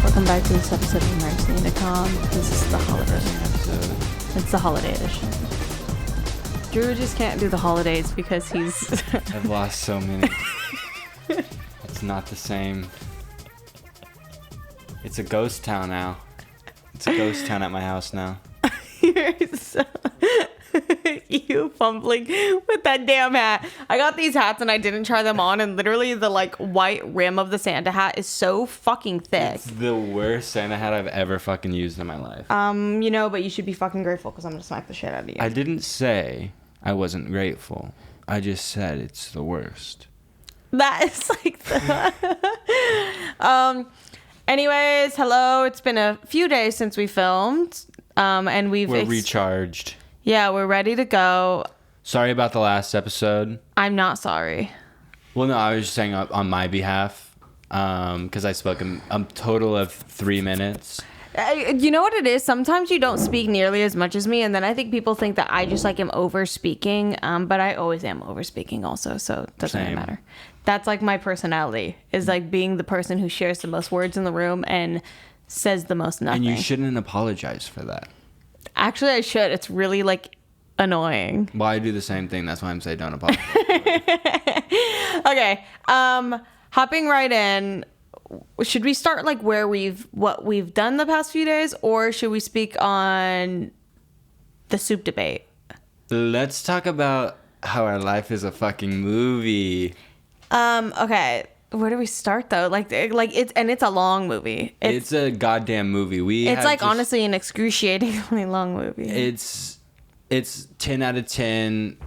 Welcome back to this episode of Emergency Intercom. This is the holiday episode. It's the holiday edition. Drew just can't do the holidays because he's... I've lost so many. It's not the same. It's a ghost town now. It's a ghost town at my house now. You fumbling with that damn hat. I got these hats and I didn't try them on, and literally the white rim of the Santa hat is so fucking thick. It's the worst Santa hat I've ever fucking used in my life. But you should be fucking grateful because I'm gonna smack the shit out of you. I didn't say I wasn't grateful. I just said it's the worst. That is like the anyways, hello. It's been a few days since we filmed. And we're recharged. Yeah, we're ready to go. Sorry about the last episode. I'm not sorry. Well, no, I was just saying on my behalf, because I spoke a total of 3 minutes. You know what it is? Sometimes you don't speak nearly as much as me, and then I think people think that I just like am over speaking. But I always am over speaking also, so it doesn't really matter. That's like my personality, is like being the person who shares the most words in the room and says the most nothing. And you shouldn't apologize for that. Actually, I should. It's really annoying. Well, I do the same thing. That's why I'm saying don't apologize. Okay. Hopping right in. Should we start what we've done the past few days, or should we speak on the soup debate? Let's talk about how our life is a fucking movie. Okay. Where do we start though? It's a long movie. It's a goddamn movie. Honestly an excruciatingly long movie. It's 10 out of 10.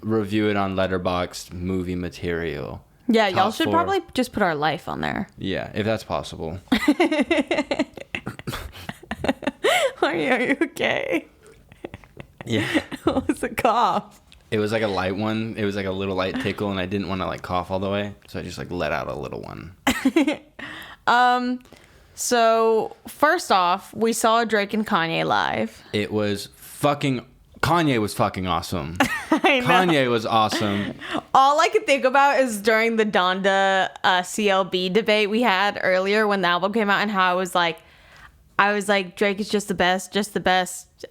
Review it on Letterboxd movie material. Yeah, y'all should probably just put our life on there. Yeah, if that's possible. Are you okay? Yeah. What was the cough? It was like a light one. It was like a little light tickle, and I didn't want to cough all the way, so I just let out a little one. So first off, we saw Drake and Kanye live. Kanye was fucking awesome. I know. Kanye was awesome. All I could think about is during the Donda CLB debate we had earlier when the album came out, and how I was like, Drake is just the best.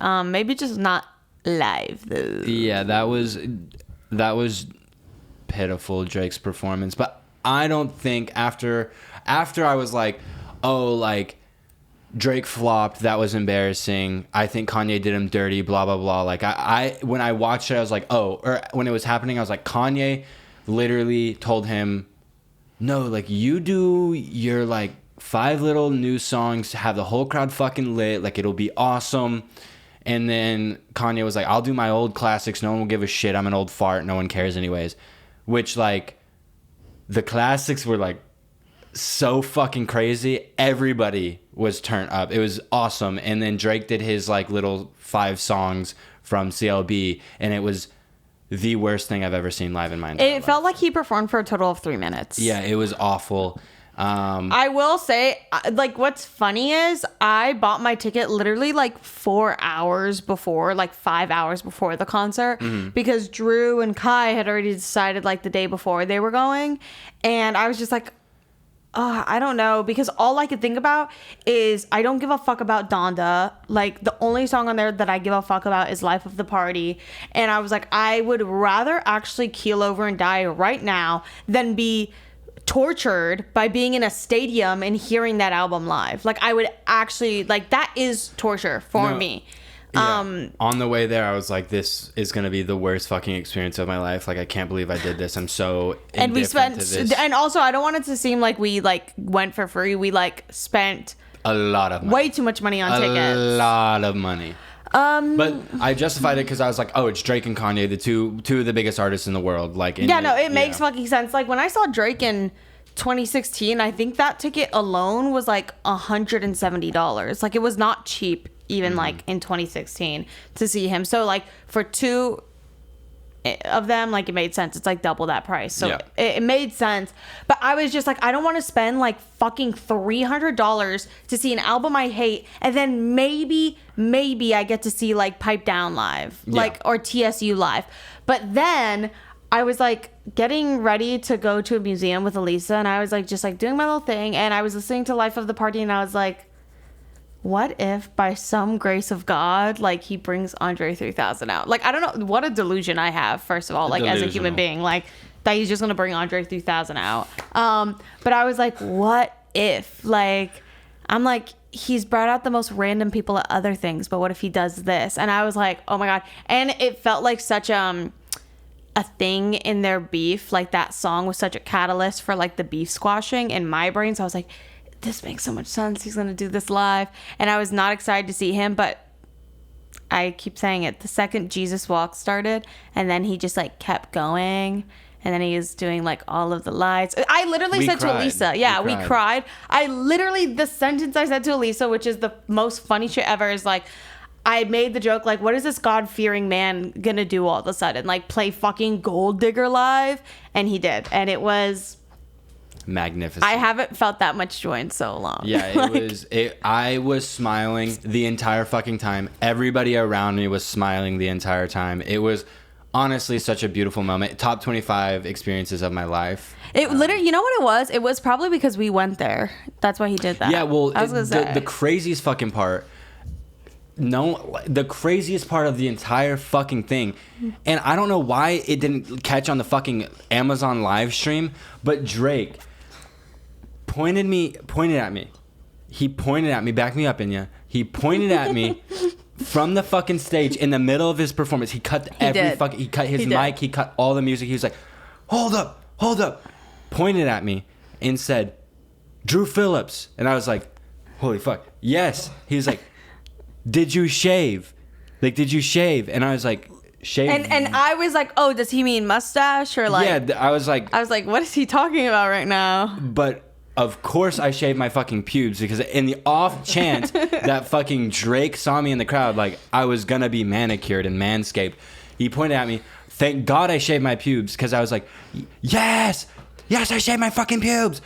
Maybe just not live though. Yeah, that was pitiful, Drake's performance. But I don't think after I was Drake flopped, that was embarrassing, I think Kanye did him dirty, blah blah blah. I when I watched it, I was like, or when it was happening, I was like, Kanye literally told him, no, you do your 5 little new songs, have the whole crowd fucking lit, it'll be awesome. And then Kanye was like, I'll do my old classics. No one will give a shit. I'm an old fart. No one cares anyways. Which, the classics were, so fucking crazy. Everybody was turned up. It was awesome. And then Drake did his, little 5 songs from CLB. And it was the worst thing I've ever seen live in my entire life. It felt like he performed for a total of 3 minutes. Yeah, it was awful. I will say, what's funny is I bought my ticket literally 4 hours before, 5 hours before the concert, because Drew and Kai had already decided the day before they were going. And I was just I don't know, because all I could think about is I don't give a fuck about Donda. The only song on there that I give a fuck about is Life of the Party. And I was I would rather actually keel over and die right now than be tortured by being in a stadium and hearing that album live. I would actually that is torture for me. Yeah. On the way there, I was like, this is going to be the worst fucking experience of my life. I can't believe I did this. I'm so and we spent to this. And also I don't want it to seem like we went for free. We spent a lot of money. Way too much money on tickets. A lot of money. But I justified it because I was like, it's Drake and Kanye, the two of the biggest artists in the world. It makes fucking sense. When I saw Drake in 2016, I think that ticket alone was $170. It was not cheap even in 2016 to see him. So for 2 of them, it made sense. It's double that price. So yeah. It made sense. But I was just I don't want to spend fucking $300 to see an album I hate, and then maybe I get to see Pipe Down live, or TSU live. But then I was like getting ready to go to a museum with Elisa, and I was like just like doing my little thing, and I was listening to Life of the Party, and I was like, what if by some grace of God, like he brings Andre 3000 out? Like, I don't know what a delusion I have, first of all, like as a human being, like that he's just gonna bring Andre 3000 out. But I was like, what if, like, I'm like, he's brought out the most random people at other things, but what if he does this? And I was like, oh my God. And it felt like such a thing in their beef. Like that song was such a catalyst for like the beef squashing in my brain. So I was like, this makes so much sense. He's gonna do this live. And I was not excited to see him, but I keep saying it, the second Jesus Walk started, and then he just like kept going, and then he was doing like all of the lights. I literally said to Elisa, we cried. I literally, the sentence I said to Elisa, which is the most funny shit ever, is like, I made the joke, like, what is this God-fearing man gonna do all of a sudden? Like, play fucking Gold Digger live? And he did. And it was magnificent. I haven't felt that much joy in so long. Yeah, I was smiling the entire fucking time. Everybody around me was smiling the entire time. It was honestly such a beautiful moment. Top 25 experiences of my life. It literally, you know what it was? It was probably because we went there. That's why he did that. Yeah, well, the craziest fucking part, the craziest part of the entire fucking thing, and I don't know why it didn't catch on the fucking Amazon live stream, but Drake pointed at me. He pointed at me, back me up, Inya. He pointed at me from the fucking stage in the middle of his performance. He cut he cut his mic, he cut all the music. He was like, hold up, pointed at me and said, Drew Phillips. And I was like, holy fuck, yes. He was like, did you shave? Like, did you shave? And I was like, shave. And I was like, oh, does he mean mustache or like? Yeah, I was like, what is he talking about right now? But of course I shaved my fucking pubes, because in the off chance that fucking Drake saw me in the crowd, like I was gonna be manicured and manscaped, he pointed at me. Thank God I shaved my pubes, because I was like, yes, I shaved my fucking pubes.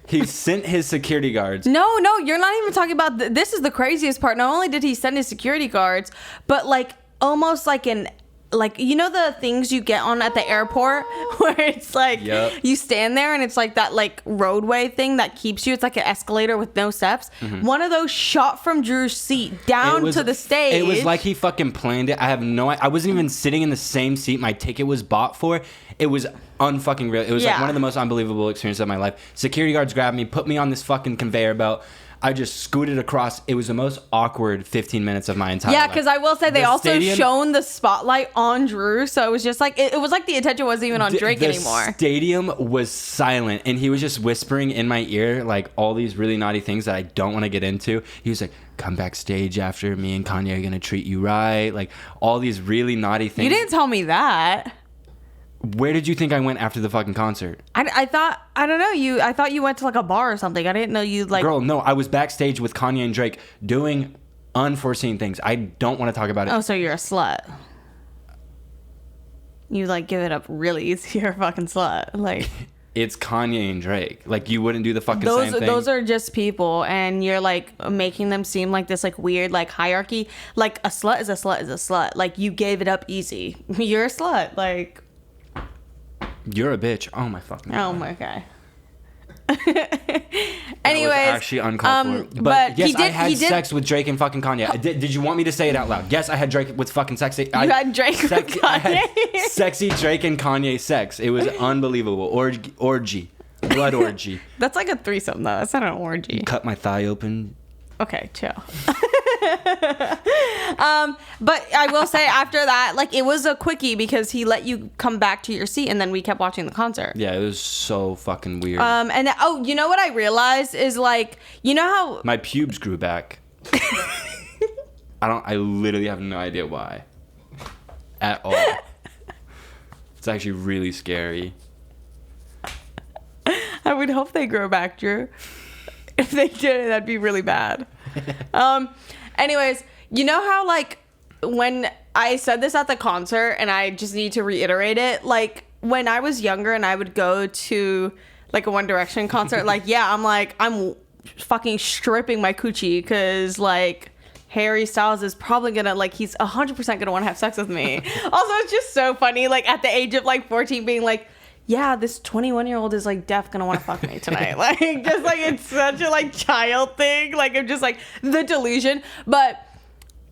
He sent his security guards. No, you're not even talking about... This is the craziest part. Not only did he send his security guards, but like almost like you know the things you get on at the airport where it's like you stand there and it's like that like roadway thing that keeps you. It's like an escalator with no steps. Mm-hmm. One of those shot from Drew's seat down to the stage. It was like he fucking planned it. I wasn't even sitting in the same seat my ticket was bought for. It was unfucking real. It was like one of the most unbelievable experiences of my life. Security guards grabbed me, put me on this fucking conveyor belt. I just scooted across. It was the most awkward 15 minutes of my entire life. Yeah, because I will say they also shone the spotlight on Drew, so it was just like it was like the attention wasn't even on Drake anymore. The stadium was silent, and he was just whispering in my ear like all these really naughty things that I don't want to get into. He was like, "Come backstage after me and Kanye are gonna treat you right," like all these really naughty things. You didn't tell me that. Where did you think I went after the fucking concert? I thought, I don't know, I thought you went to like a bar or something. I didn't know you like... Girl, no, I was backstage with Kanye and Drake doing unforeseen things. I don't want to talk about it. Oh, so you're a slut. You like give it up really easy. You're a fucking slut. Like... It's Kanye and Drake. Like, you wouldn't do the fucking same thing. Those are just people, and you're like making them seem like this like weird like hierarchy. Like a slut is a slut is a slut. Like you gave it up easy. You're a slut. Like... You're a bitch. Oh my fucking God. Oh my God. Anyways, actually uncalled for. But yes, I had sex with Drake and fucking Kanye. Did you want me to say it out loud? Yes, I had Drake with fucking sexy. You had Drake with Kanye. I had sexy Drake and Kanye sex. It was unbelievable. Orgy. Blood orgy. That's like a threesome though. That's not an orgy. You cut my thigh open. Okay, chill. But I will say after that, like it was a quickie because he let you come back to your seat and then we kept watching the concert. Yeah, it was so fucking weird. And you know what I realized is like, you know how my pubes grew back. I literally have no idea why. At all. It's actually really scary. I would hope they grow back, Drew. If they did, that'd be really bad. Anyways, you know how like when I said this at the concert and I just need to reiterate it, like when I was younger and I would go to like a One Direction concert, like I'm fucking stripping my coochie because like Harry Styles is probably gonna like he's 100% gonna want to have sex with me. Also, it's just so funny, like at the age of like 14 being like, yeah, this 21-year-old is like gonna want to fuck me tonight. Like just like it's such a like child thing. Like I'm just like the delusion. But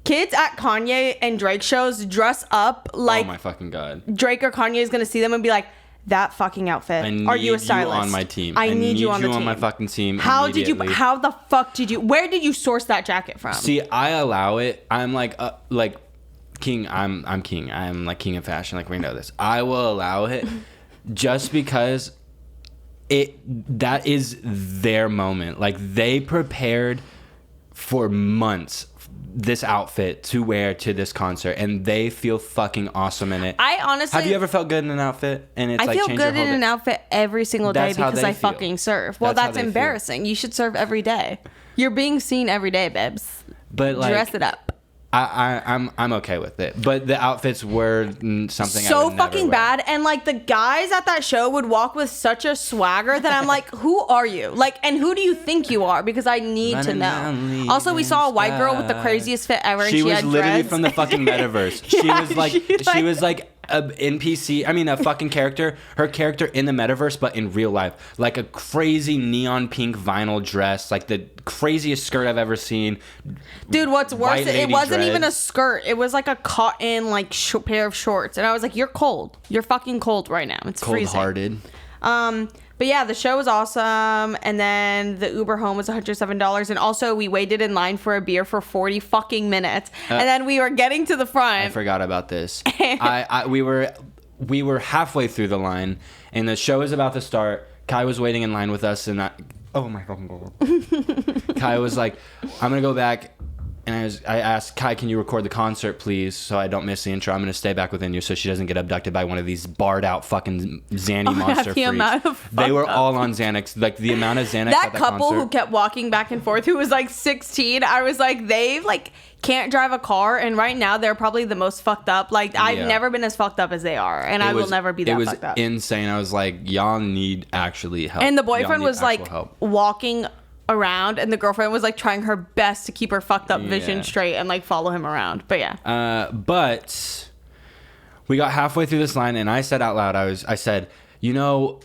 kids at Kanye and Drake shows dress up like, oh my fucking God, Drake or Kanye is gonna see them and be like, that fucking outfit. Are you a stylist? You on my team. I need you on the team. On my fucking team. How the fuck did you? Where did you source that jacket from? See, I allow it. I'm like king. I'm king. I'm like king of fashion. Like we know this. I will allow it, just because that is their moment. Like they prepared for months this outfit to wear to this concert, and they feel fucking awesome in it. I honestly, have you ever felt good in an outfit? And it's I like feel good in an outfit every single day because I fucking serve. Well, that's embarrassing. You should serve every day. You're being seen every day, babes. But like, dress it up. I'm okay with it, but the outfits were something so I would fucking never wear. bad, and like the guys at that show would walk with such a swagger that I'm like, who are you? Like, and who do you think you are? Because I need to know. Also, we saw a white girl with the craziest fit ever. She was had literally dreads. from the fucking metaverse. She was like a NPC. I mean, a fucking character. Her character in the metaverse, but in real life, like a crazy neon pink vinyl dress, like the craziest skirt I've ever seen. Dude, what's worse? It wasn't dreads. even a skirt. It was like a cotton like pair of shorts, and I was like, "You're cold. You're fucking cold right now. It's cold-hearted." freezing." But yeah, the show was awesome, and then the Uber home was $107, and also we waited in line for a beer for 40 fucking minutes, and then we were getting to the front. I forgot about this. We were halfway through the line, and the show was about to start. Kai was waiting in line with us, and oh my fucking God. Kai was like, "I'm gonna go back." And I asked Kai, "Can you record the concert, please, so I don't miss the intro? I'm going to stay back within you so she doesn't get abducted by one of these barred out fucking Xanny monster freaks." They were all on Xanax. Like the amount of Xanax that at that couple concert. who kept walking back and forth, who was like 16, I was like, they like can't drive a car, and right now they're probably the most fucked up. Like I've never been as fucked up as they are, and I will never be that fucked up. It was insane. I was like, y'all need actually help. And the boyfriend was like walking around, and the girlfriend was like trying her best to keep her fucked up vision straight and like follow him around. But yeah. But we got halfway through this line, and I said out loud, I said, you know,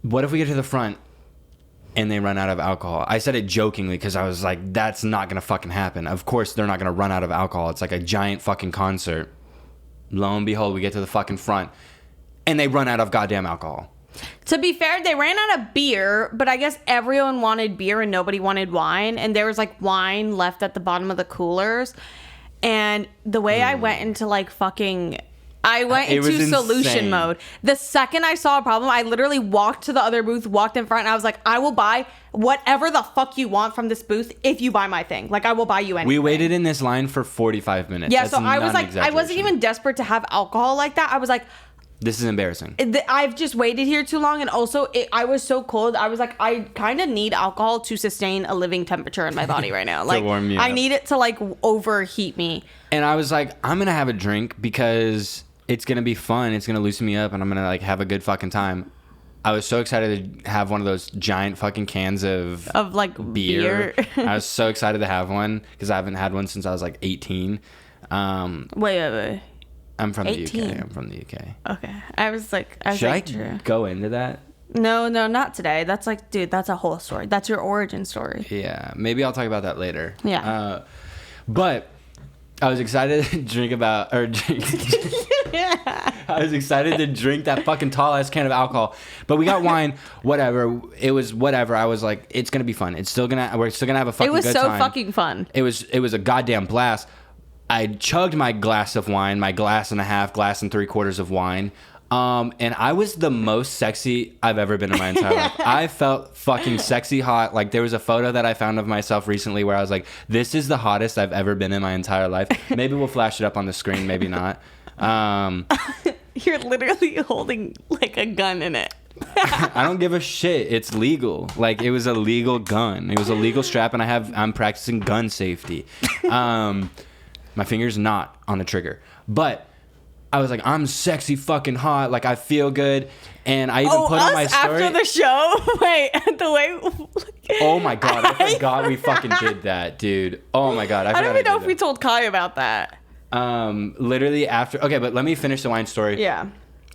what if we get to the front and they run out of alcohol? I said it jokingly because I was like, that's not gonna fucking happen. Of course they're not gonna run out of alcohol. It's like a giant fucking concert. Lo and behold, we get to the fucking front and they run out of goddamn alcohol. To be fair, they ran out of beer, but I guess everyone wanted beer and nobody wanted wine. And there was like wine left at the bottom of the coolers. And the way I went into like fucking... I went into solution mode. The second I saw a problem, I literally walked to the other booth, walked in front, and I was like, I will buy whatever the fuck you want from this booth if you buy my thing. Like, I will buy you anything. We waited in this line for 45 minutes. Yeah, so I was like, I wasn't even desperate to have alcohol like that. I was like... This is embarrassing. I've just waited here too long, and also I was so cold. I was like, I kind of need alcohol to sustain a living temperature in my body right now. Like, warm you I up. need it to like overheat me. And I was like, I'm gonna have a drink because it's gonna be fun. It's gonna loosen me up, and I'm gonna like have a good fucking time. I was so excited to have one of those giant fucking cans of like beer. I was so excited to have one because I haven't had one since I was like 18. Wait. I'm from 18. the UK. I'm from the UK. Okay. I was like, Should I go into that? No, not today. That's like, dude, that's a whole story. That's your origin story. Yeah. Maybe I'll talk about that later. Yeah. But I was excited to drink. I was excited to drink that fucking tall ass can of alcohol. But we got wine, whatever. It was whatever. I was like, it's gonna be fun. We're still gonna have a fucking good time. It was so fucking fun. It was a goddamn blast. I chugged my glass of wine, my glass and a half, glass and 3/4 of wine. And I was the most sexy I've ever been in my entire life. I felt fucking sexy hot. Like there was a photo that I found of myself recently where I was like, this is the hottest I've ever been in my entire life. Maybe we'll flash it up on the screen, maybe not. You're literally holding like a gun in it. I don't give a shit. It's legal. Like it was a legal gun. It was a legal strap, and I'm practicing gun safety. My finger's not on the trigger. But I was like, I'm sexy fucking hot. Like, I feel good. And I even put on my story. After the show? Wait, the way... Oh my God, I forgot we fucking did that, dude. Oh my God, I don't even know if we told Kai about that. Literally after... Okay, but let me finish the wine story. Yeah.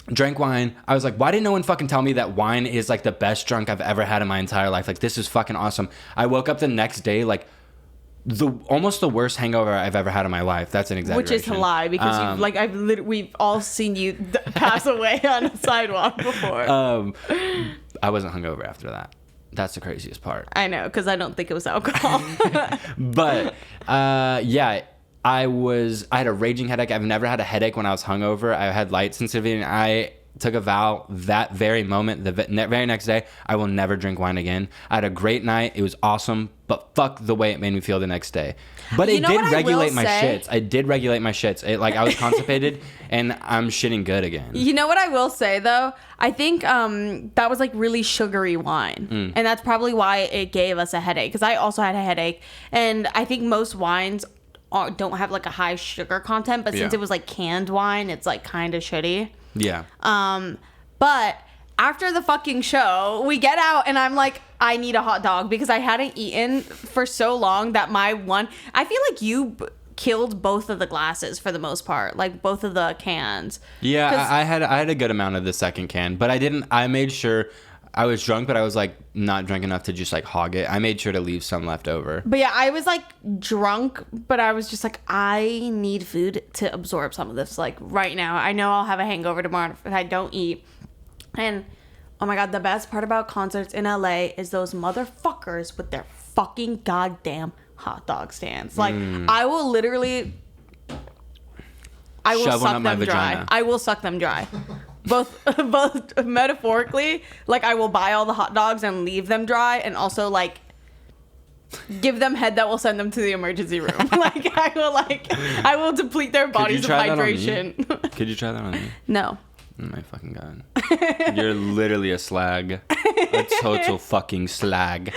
Drank wine. I was like, why didn't no one fucking tell me that wine is like the best drunk I've ever had in my entire life? Like, this is fucking awesome. I woke up the next day, like, almost the worst hangover I've ever had in my life. That's an exaggeration. Which is a lie because we've all seen you pass away on a sidewalk before. I wasn't hungover after that. That's the craziest part. I know, because I don't think it was alcohol. But yeah, I had a raging headache. I've never had a headache when I was hungover. I had light sensitivity, and I took a vow that very moment, the very next day, I will never drink wine again. I had a great night. It was awesome, but fuck the way it made me feel the next day. But it did regulate my shits. I did regulate my shits. I was constipated, and I'm shitting good again. You know what I will say, though? I think that was like really sugary wine. And that's probably why it gave us a headache, because I also had a headache. And I think most wines don't have like a high sugar content, but since it was like canned wine, it's like kind of shitty. Yeah. But after the fucking show, we get out and I'm like, I need a hot dog because I hadn't eaten for so long that I feel like you killed both of the glasses for the most part, like both of the cans. Yeah, I had a good amount of the second can, but I made sure I was drunk, but I was like not drunk enough to just like hog it. I made sure to leave some left over. But yeah, I was like drunk, but I was just like, I need food to absorb some of this like right now. I know I'll have a hangover tomorrow if I don't eat. And oh my God, the best part about concerts in LA is those motherfuckers with their fucking goddamn hot dog stands. Like I will suck them dry. I will suck them dry. Both metaphorically, like I will buy all the hot dogs and leave them dry, and also like give them head that will send them to the emergency room. I will deplete their bodies of hydration. Could you try that on me? No. Oh my fucking God. You're literally a slag. A total fucking slag.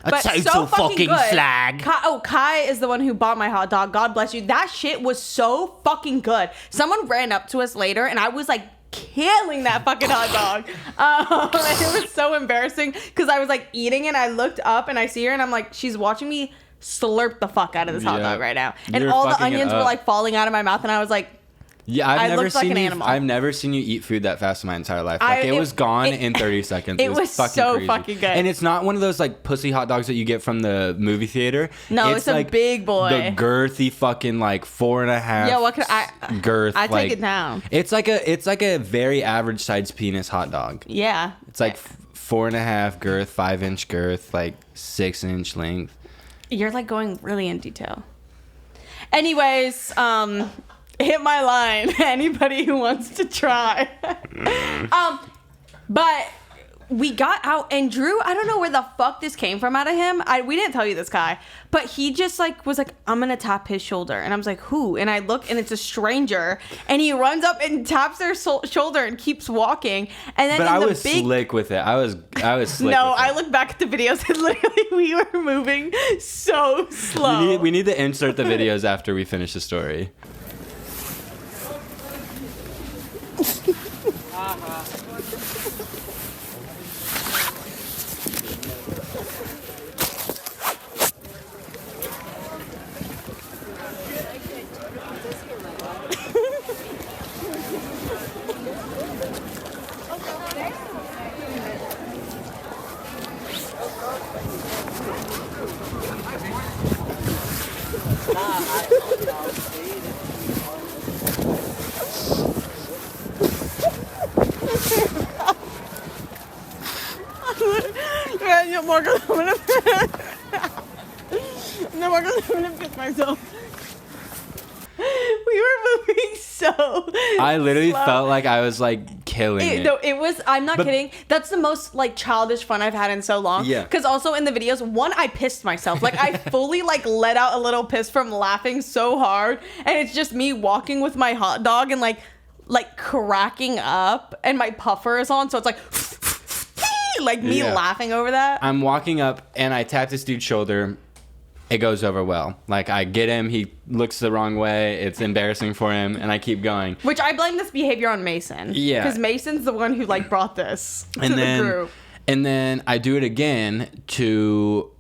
But so fucking good. Slag. Kai is the one who bought my hot dog. God bless you. That shit was so fucking good. Someone ran up to us later, and I was like killing that fucking hot dog. And it was so embarrassing because I was like eating it. I looked up and I see her, and I'm like, she's watching me slurp the fuck out of this hot dog right now. And all the onions were like falling out of my mouth, and I was like, yeah, I've never seen you eat food that fast in my entire life. Like it was gone in 30 seconds. It was fucking so crazy. Fucking good. And it's not one of those like pussy hot dogs that you get from the movie theater. No, it's like, a big boy. The girthy fucking like 4.5. Yeah, what could I girth? I take it down. It's like a very average sized penis hot dog. Yeah. It's like 4.5 girth, 5-inch girth, like 6-inch length. You're like going really in detail. Anyways, hit my line. Anybody who wants to try. But we got out, and Drew, I don't know where the fuck this came from out of him. We didn't tell you this guy, but he just like was like, I'm gonna tap his shoulder, and I was like, who? And I look, and it's a stranger, and he runs up and taps their shoulder and keeps walking. And then, but I was slick with it. I was slick. No, with it. I look back at the videos, and literally we were moving so slow. We need to insert the videos after we finish the story. I'm gonna piss myself. We were moving so I literally slow. felt like I was like killing it. No, it was, I'm not kidding. That's the most like childish fun I've had in so long. Yeah. Because also in the videos, I pissed myself. Like I fully like let out a little piss from laughing so hard. And it's just me walking with my hot dog and like cracking up, and my puffer is on. So it's like me laughing over that. I'm walking up and I tap this dude's shoulder. it goes over well. Like, I get him, he looks the wrong way, it's embarrassing for him, and I keep going. Which I blame this behavior on Mason. Yeah. Because Mason's the one who, like, brought this to the group. And then I do it again to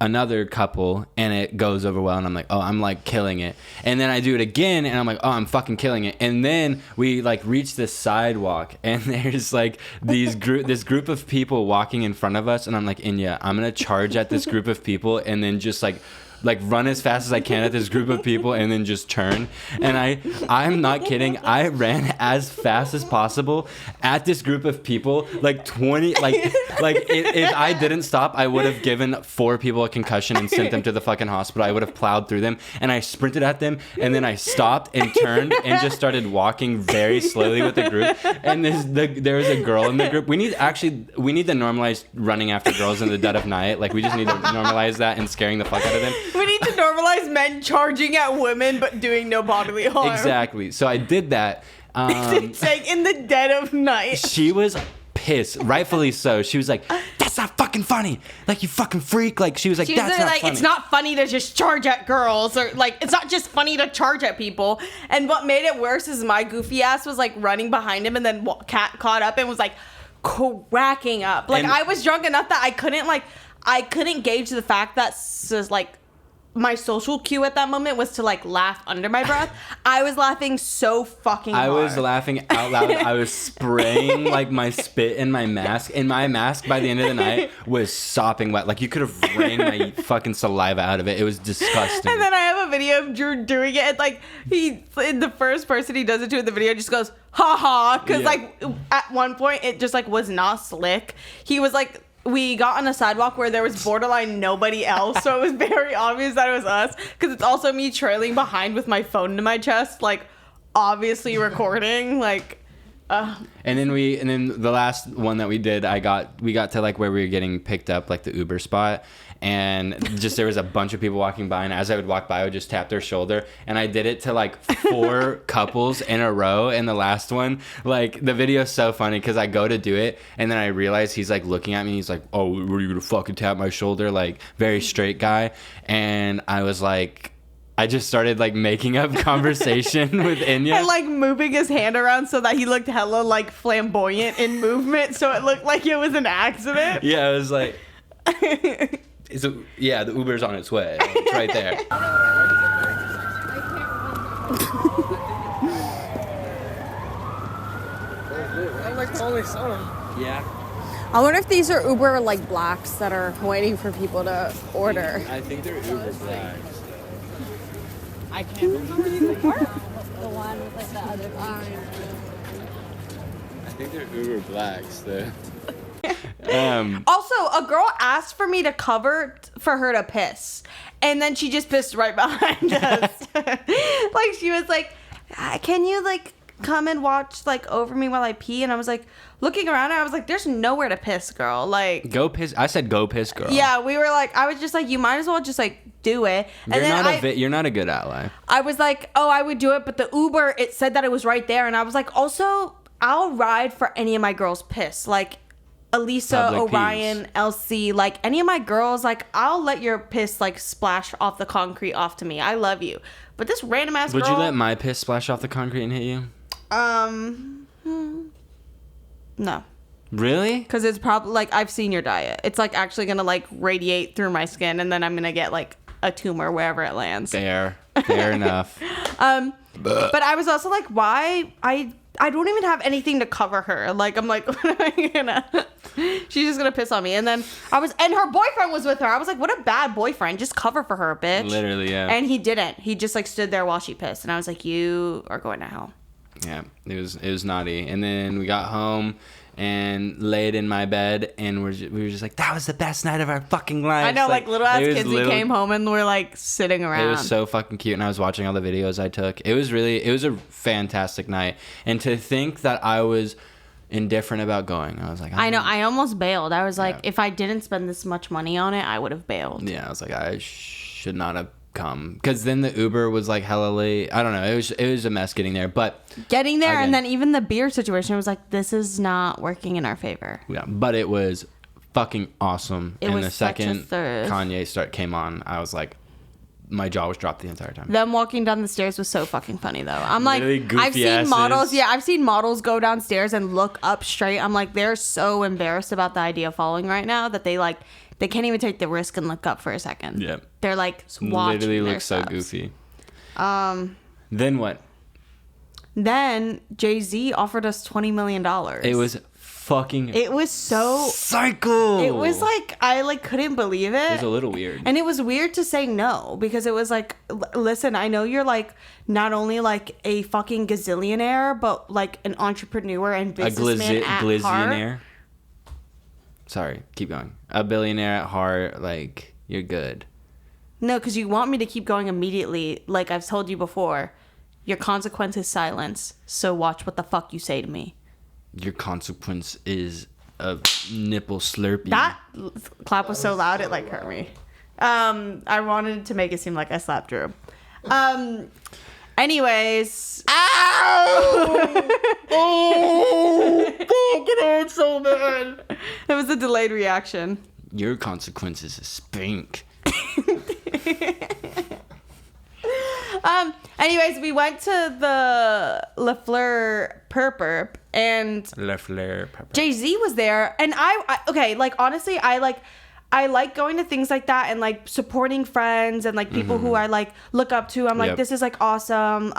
another couple, and it goes over well, and I'm like, oh, I'm like killing it. And then I do it again, and I'm like, oh, I'm fucking killing it. And then we like reach this sidewalk, and there's like this group of people walking in front of us, and I'm like, Inya, I'm gonna charge at this group of people, and then just like run as fast as I can at this group of people, and then just turn. And I'm not kidding, I ran as fast as possible at this group of people, like 20, if I didn't stop, I would have given 4 people a concussion and sent them to the fucking hospital. I would have plowed through them, and I sprinted at them, and then I stopped and turned and just started walking very slowly with the group. And there was a girl in the group. We need to normalize running after girls in the dead of night. Like, we just need to normalize that and scaring the fuck out of them. We need to normalize men charging at women but doing no bodily harm. Exactly. So I did that. It's like in the dead of night. She was pissed, rightfully so. She was like, "That's not fucking funny. Like, you fucking freak." Like, she was like, "That's not funny." It's not funny to just charge at girls, or like it's not just funny to charge at people. And what made it worse is my goofy ass was like running behind him, and then Kat caught up and was like cracking up. Like, I was drunk enough that I couldn't gauge the fact that like my social cue at that moment was to like laugh under my breath. I was laughing so fucking hard. I was laughing out loud. I was spraying like my spit in my mask. And my mask by the end of the night was sopping wet. Like, you could have rained my fucking saliva out of it. It was disgusting. And then I have a video of Drew doing it. And like, the first person he does it to in the video just goes, ha ha. Cause like at one point it just like was not slick. He was like, we got on a sidewalk where there was borderline nobody else, so it was very obvious that it was us, because it's also me trailing behind with my phone to my chest, like obviously recording, like. And then the last one that we did, we got to like where we were getting picked up, like the Uber spot, and just there was a bunch of people walking by, and as I would walk by, I would just tap their shoulder, and I did it to like 4 couples in a row. And the last one, like, the video is so funny because I go to do it, and then I realize he's like looking at me, and he's like, "Oh, were you gonna fucking tap my shoulder?" Like, very straight guy. And I was like, I just started like making up conversation with Inya. And like moving his hand around so that he looked hella like flamboyant in movement, so it looked like it was an accident. Yeah, it was like, the Uber's on its way. It's right there. I'm like the only son. Yeah. I wonder if these are Uber like blacks that are waiting for people to order. I think they're Uber blacks. I can't remember these are. The one with like the other I think they're Uber blacks though. Also, a girl asked for me to cover for her to piss, and then she just pissed right behind us. Like, she was like, "Can you like come and watch like over me while I pee?" And I was like, looking around, and I was like, "There's nowhere to piss, girl." Like, go piss. I said go piss, girl. Yeah, we were like, I was just like, you might as well just like do it. And you're not a good ally. I was like, oh, I would do it, but the Uber, it said that it was right there, and I was like, also, I'll ride for any of my girls' piss, like Elisa, Public Orion, peas. Elsie, like any of my girls, like I'll let your piss like splash off the concrete off to me. I love you, but this random ass girl. Would you let my piss splash off the concrete and hit you? No. Really? Because it's probably like, I've seen your diet. It's like actually gonna like radiate through my skin, and then I'm gonna get like a tumor wherever it lands. Fair enough. But I was also like, why? I don't even have anything to cover her. Like, I'm like, what am I gonna? She's just gonna piss on me. And then and her boyfriend was with her. I was like, what a bad boyfriend. Just cover for her, bitch. Literally, yeah. And he didn't. He just like stood there while she pissed, and I was like, you are going to hell. Yeah, it was naughty. And then we got home and laid in my bed, and we were just like, that was the best night of our fucking lives. I know, like little ass kids, we came home and we're like sitting around. It was so fucking cute, and I was watching all the videos I took. It was a fantastic night. And to think that I was indifferent about going, I was like, I know, I almost bailed. I was like, if I didn't spend this much money on it, I would have bailed. Yeah, I was like, I should not have come, because then the Uber was like hella late. I don't know, it was a mess getting there, but getting there, and then even the beer situation was like, this is not working in our favor. Yeah, but it was fucking awesome. It was the second such a thirst. Kanye came on, I was like, my jaw was dropped the entire time. Them walking down the stairs was so fucking funny though. I'm like, Really goofy I've seen asses. models. Yeah, I've seen models go downstairs and look up straight. I'm like, they're so embarrassed about the idea of falling right now that they can't even take the risk and look up for a second. Yeah. They're like watching Literally their looks so steps. goofy. Then what? Then Jay-Z offered us $20 million. It was fucking. It was so. psycho. It was like I couldn't believe it. It was a little weird. And it was weird to say no because it was like, listen, I know you're like not only like a fucking gazillionaire, but like an entrepreneur and businessman at heart. Glizillionaire. Sorry, keep going. A billionaire at heart, like, you're good. No, because you want me to keep going immediately. Like I've told you before, your consequence is silence. So watch what the fuck you say to me. Your consequence is a nipple slurpee. That clap was so loud it like hurt me. I wanted to make it seem like I slapped Drew. Anyways. Ow! Oh! Fuck, it hurt so bad. It was a delayed reaction. Your consequence is a spank. Anyways, we went to the Fleur Perp and Jay-Z was there, and I okay, like honestly, I like going to things like that and like supporting friends and like people who I like look up to. I'm like, this is like awesome.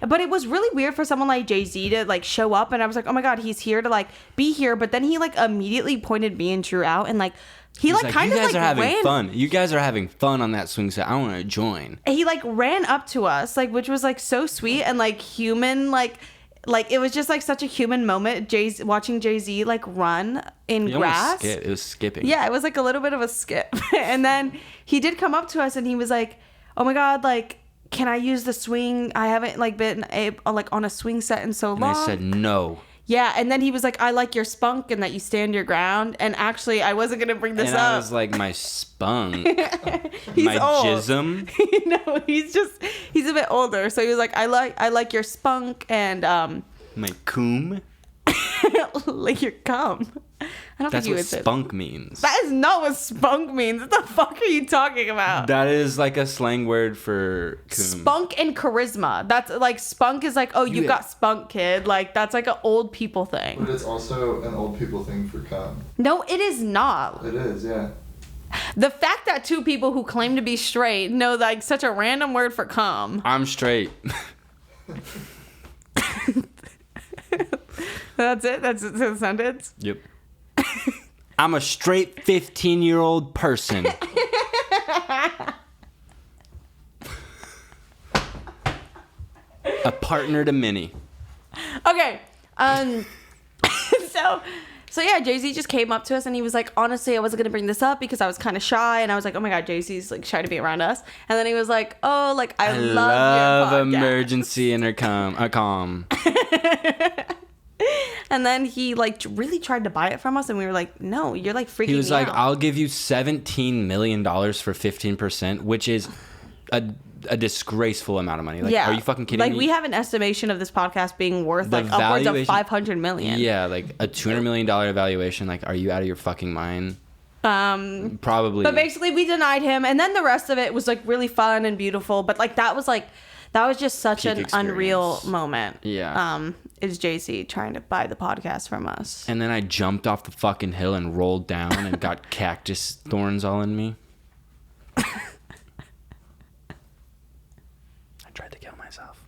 But it was really weird for someone like Jay-Z to like show up, and I was like, oh my god, he's here to like be here. But then he like immediately pointed me and Drew out, and like he like kind of like you guys are having fun. You guys are having fun on that swing set. I want to join. He like ran up to us, like, which was like so sweet and like human, like it was just like such a human moment. Watching Jay-Z like run in grass. It was skipping. Yeah, it was like a little bit of a skip. And then he did come up to us and he was like, "Oh my god, like, can I use the swing? I haven't like been like on a swing set in so long." And I said no. Yeah, and then he was like, "I like your spunk and that you stand your ground." And actually, I wasn't gonna bring this and up. I was like, my spunk, he's my old. jism. No, he's a bit older. So he was like, I like your spunk and my coom. like your cum. I don't That's think you what would say spunk means. that is not what spunk means. What the fuck are you talking about? That is like a slang word for coom. Spunk and charisma. That's like spunk is like, oh, you got spunk, kid. Like that's like an old people thing. But it's also an old people thing for cum. No, it is not. It is, yeah. The fact that two people who claim to be straight know like such a random word for cum. I'm straight. That's it? That's the sentence? Yep. I'm a straight 15-year-old person. A partner to many. Okay. So yeah, Jay-Z just came up to us and he was like, honestly, I wasn't going to bring this up because I was kind of shy. And I was like, oh my God, Jay-Z's like shy to be around us. And then he was like, oh, like, I love your podcast. Emergency Intercom. And then he like really tried to buy it from us. And we were like, no, you're like freaking me out. He was like, I'll give you $17 million for 15%, which is a disgraceful amount of money. Like, yeah. Are you fucking kidding me? Like, we have an estimation of this podcast being worth like upwards of $500 million. Yeah, like a $200 million valuation. Like, are you out of your fucking mind? Probably. But basically, we denied him, and then the rest of it was like really fun and beautiful. But like that was just such an unreal moment. Yeah. Is JC trying to buy the podcast from us? And then I jumped off the fucking hill and rolled down and got cactus thorns all in me. I tried to kill myself.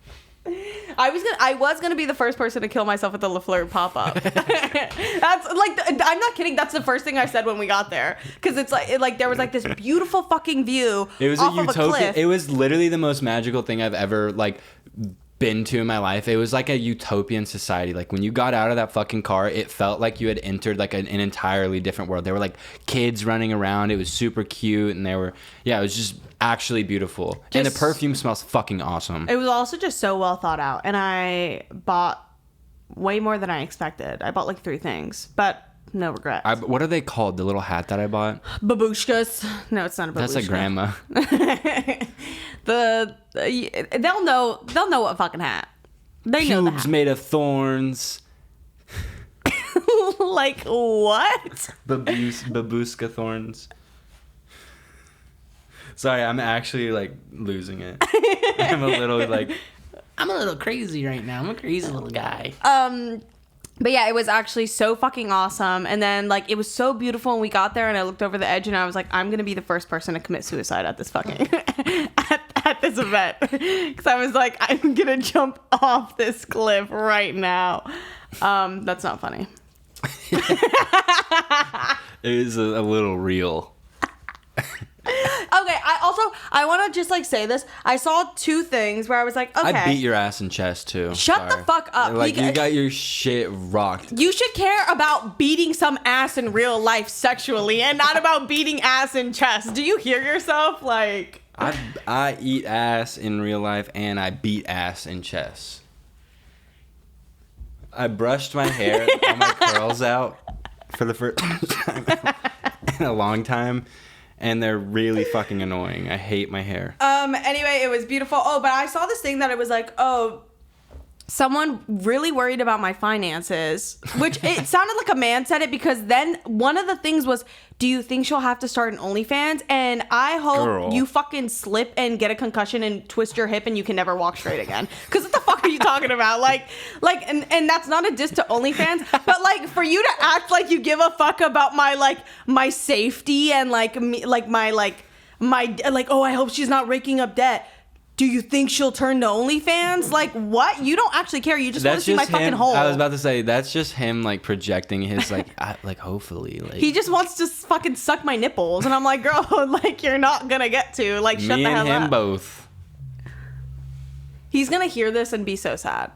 I was gonna be the first person to kill myself at the LaFleur pop-up. That's like, I'm not kidding. That's the first thing I said when we got there, because it's like there was like this beautiful fucking view. It was off a of utopia. cliff. It was literally the most magical thing I've ever like been to in my life. It was like a utopian society. Like when you got out of that fucking car, it felt like you had entered like an entirely different world. There were like kids running around. It was super cute, and it was just actually beautiful. And the perfume smells fucking awesome. It was also just so well thought out, and I bought way more than I expected. I bought like 3 things, but no regrets. What are they called? The little hat that I bought? Babushkas. No, it's not a babushka. That's like grandma. They'll know what fucking hat. They know the Pubes hat. made of thorns. Like what? Babushka thorns. Sorry, I'm actually like losing it. I'm a little crazy right now. I'm a crazy little guy. But yeah, it was actually so fucking awesome. And then like it was so beautiful, and we got there and I looked over the edge and I was like, I'm gonna be the first person to commit suicide at this fucking at this event. Because I was like, I'm gonna jump off this cliff right now. That's not funny. It is a little real. Okay, I want to just like say this. I saw two things where I was like, okay. I beat your ass in chest too. Shut the fuck up. Like you got your shit rocked. You should care about beating some ass in real life sexually and not about beating ass in chest. Do you hear yourself? Like I eat ass in real life and I beat ass in chess. I brushed my hair, all my curls out for the first time in a long time, and they're really fucking annoying. I hate my hair. Anyway, it was beautiful. Oh, but I saw this thing that it was like, oh, someone really worried about my finances, which it sounded like a man said it, because then one of the things was, do you think she'll have to start an OnlyFans? And I hope you fucking slip and get a concussion and twist your hip and you can never walk straight again. Because what the fuck are you talking about? And that's not a diss to OnlyFans, but like for you to act like you give a fuck about my safety and oh, I hope she's not raking up debt. Do you think she'll turn to OnlyFans? Like, what? You don't actually care. You just want to see my fucking hole. I was about to say, that's just him, like, projecting his, hopefully. Like, he just wants to fucking suck my nipples. And I'm like, girl, like, you're not going to get to. Like, shut the hell up. Me and him both. He's going to hear this and be so sad.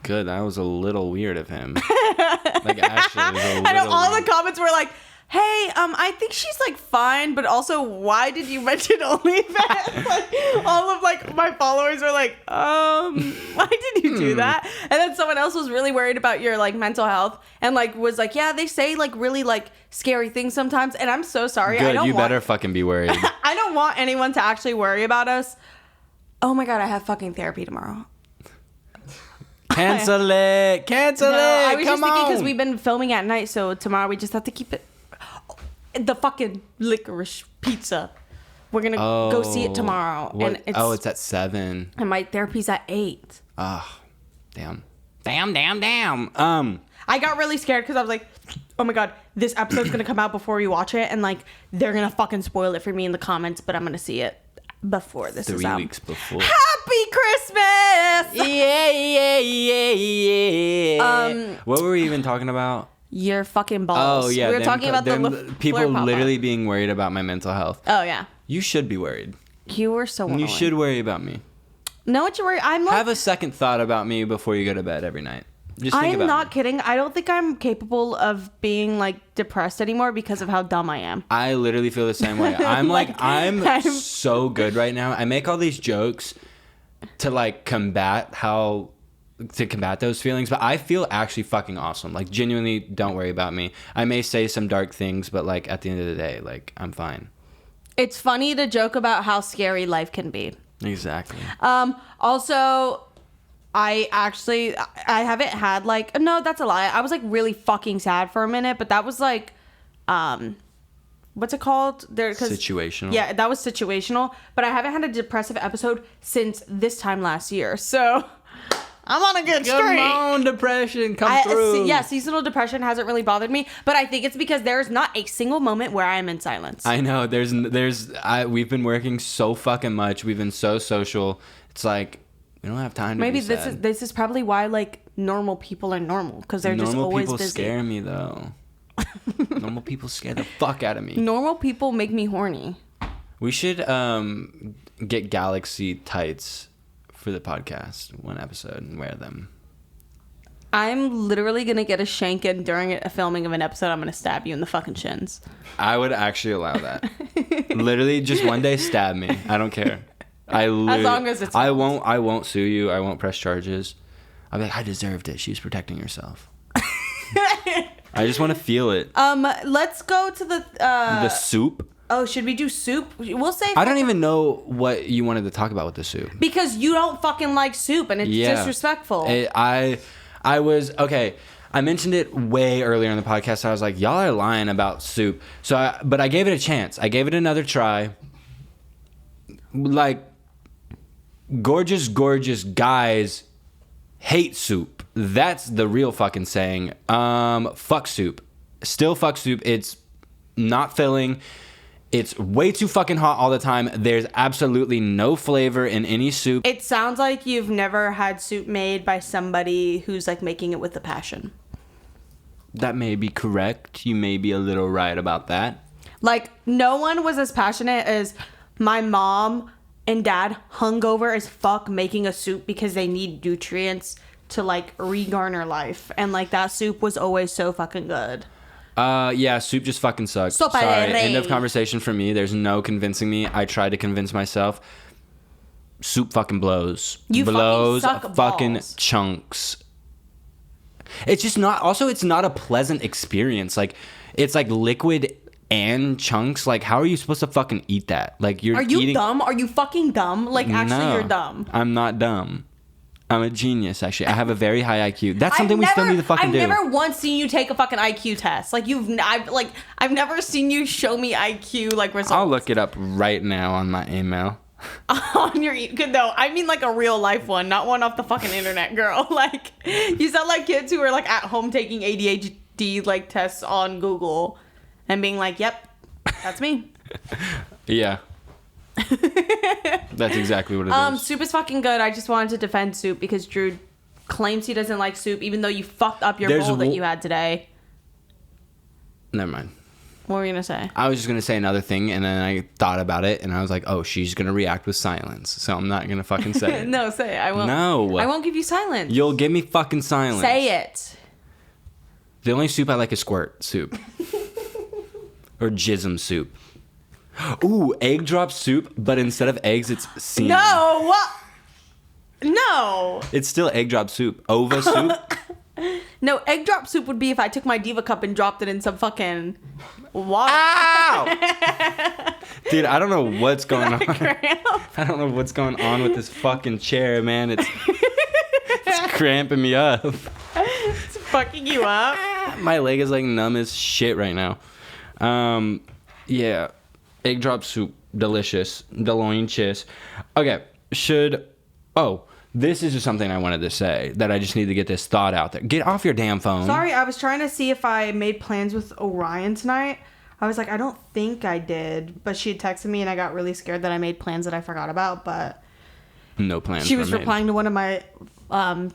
Good. That was a little weird of him. Like, actually, it was a little I know all weird. the comments were like, hey, I think she's like fine, but also why did you mention OnlyFans? Like, all of like my followers were like, why did you do that? And then someone else was really worried about your like mental health and like was like, yeah, they say like really like scary things sometimes, and I'm so sorry. Good, you better fucking be worried. I don't want anyone to actually worry about us. Oh my god, I have fucking therapy tomorrow. Cancel it. I was just thinking because we've been filming at night, so tomorrow we just have to keep it. The fucking licorice pizza. We're gonna go see it tomorrow. What? And it's at 7. And my therapy's at 8. Oh, damn. Damn. I got really scared because I was like, oh my god, this episode's gonna come out before we watch it, and like they're gonna fucking spoil it for me in the comments, but I'm gonna see it before this is out. 3 weeks before. Happy Christmas! Yeah. What were we even talking about? Your fucking balls. Oh, yeah. We were talking about the people Fleur pop-up. literally being worried about my mental health. Oh, yeah. You should be worried. You were so annoying. You should worry about me. Know what you're worried? I'm like... Have a second thought about me before you go to bed every night. Just think about I'm not me. kidding. I don't think I'm capable of being, like, depressed anymore because of how dumb I am. I literally feel the same way. I'm so good right now. I make all these jokes to, like, combat those feelings, but I feel actually fucking awesome. Like, genuinely, don't worry about me. I may say some dark things, but like at the end of the day, like, I'm fine. It's funny to joke about how scary life can be. Exactly. Also, I haven't had like, no, that's a lie. I was like really fucking sad for a minute, but that was like, what's it called? Situational. Yeah, that was situational, but I haven't had a depressive episode since this time last year. So I'm on a good streak. Come on, depression, come through. Yeah, seasonal depression hasn't really bothered me, but I think it's because there's not a single moment where I am in silence. I know. We've been working so fucking much. We've been so social. It's like we don't have time to Maybe be this sad. is probably why like normal people are normal, because they're just always busy. Normal people scare me though. Normal people scare the fuck out of me. Normal people make me horny. We should get Galaxy tights for the podcast one episode and wear them. I'm literally gonna get a shank in during a filming of an episode. I'm gonna stab you in the fucking shins. I would actually allow that. Literally, just one day stab me. I don't care. As long as it's I won't sue you. I won't press charges. I'll be like, I deserved it. She was protecting herself. I just want to feel it. Let's go to the soup. Oh, should we do soup? We'll say. I don't even know what you wanted to talk about with the soup. Because you don't fucking like soup and it's disrespectful. I was okay. I mentioned it way earlier in the podcast. I was like, y'all are lying about soup. But I gave it a chance. I gave it another try. like, gorgeous guys hate soup. That's the real fucking saying. Fuck soup. Still fuck soup. It's not filling. It's way too fucking hot all the time. There's absolutely no flavor in any soup. It sounds like you've never had soup made by somebody who's like making it with a passion. That may be correct. You may be a little right about that. Like, no one was as passionate as my mom and dad, hungover as fuck, making a soup because they need nutrients to like regarner life. And like, that soup was always so fucking good. Yeah, soup just fucking sucks. Sopa Sorry, de rey. end of conversation for me. There's no convincing me. I tried to convince myself. Soup fucking blows. You blows fucking suck fucking balls. chunks. It's just not. Also, it's not a pleasant experience. Like, it's like liquid and chunks. Like, how are you supposed to fucking eat that? Like, you're Are you eating... dumb? Are you fucking dumb? Like, actually, No, you're dumb. I'm not dumb. I'm a genius, actually. I have a very high IQ. That's something we still need to fucking do. I've never once seen you take a fucking IQ test. Like, I've never seen you show me IQ like results. I'll look it up right now on my email. On your no, I mean like a real life one, not one off the fucking internet, girl. Like, you sound like kids who are like at home taking ADHD like tests on Google and being like, "Yep, that's me." Yeah. That's exactly what it is. Soup is fucking good. I just wanted to defend soup because Drew claims he doesn't like soup, even though you fucked up your bowl that you had today. Never mind. What were you gonna say? I was just gonna say another thing, and then I thought about it, and I was like, "Oh, she's gonna react with silence," so I'm not gonna fucking say it. No, say it. I won't. No, I won't give you silence. You'll give me fucking silence. Say it. The only soup I like is squirt soup, or jism soup. Ooh, egg drop soup, but instead of eggs, it's semen. No. What? No. It's still egg drop soup. Ova soup. No, egg drop soup would be if I took my Diva cup and dropped it in some fucking water. Ow! Dude, I don't know what's going on. I don't know what's going on with this fucking chair, man. It's cramping me up. It's fucking you up. My leg is like numb as shit right now. Yeah. Egg drop soup. Delicious. Delicious. Okay. This is just something I wanted to say that I just need to get this thought out there. Get off your damn phone. Sorry, I was trying to see if I made plans with Orion tonight. I was like, I don't think I did, but she had texted me and I got really scared that I made plans that I forgot about, but no plans. She was replying to one of my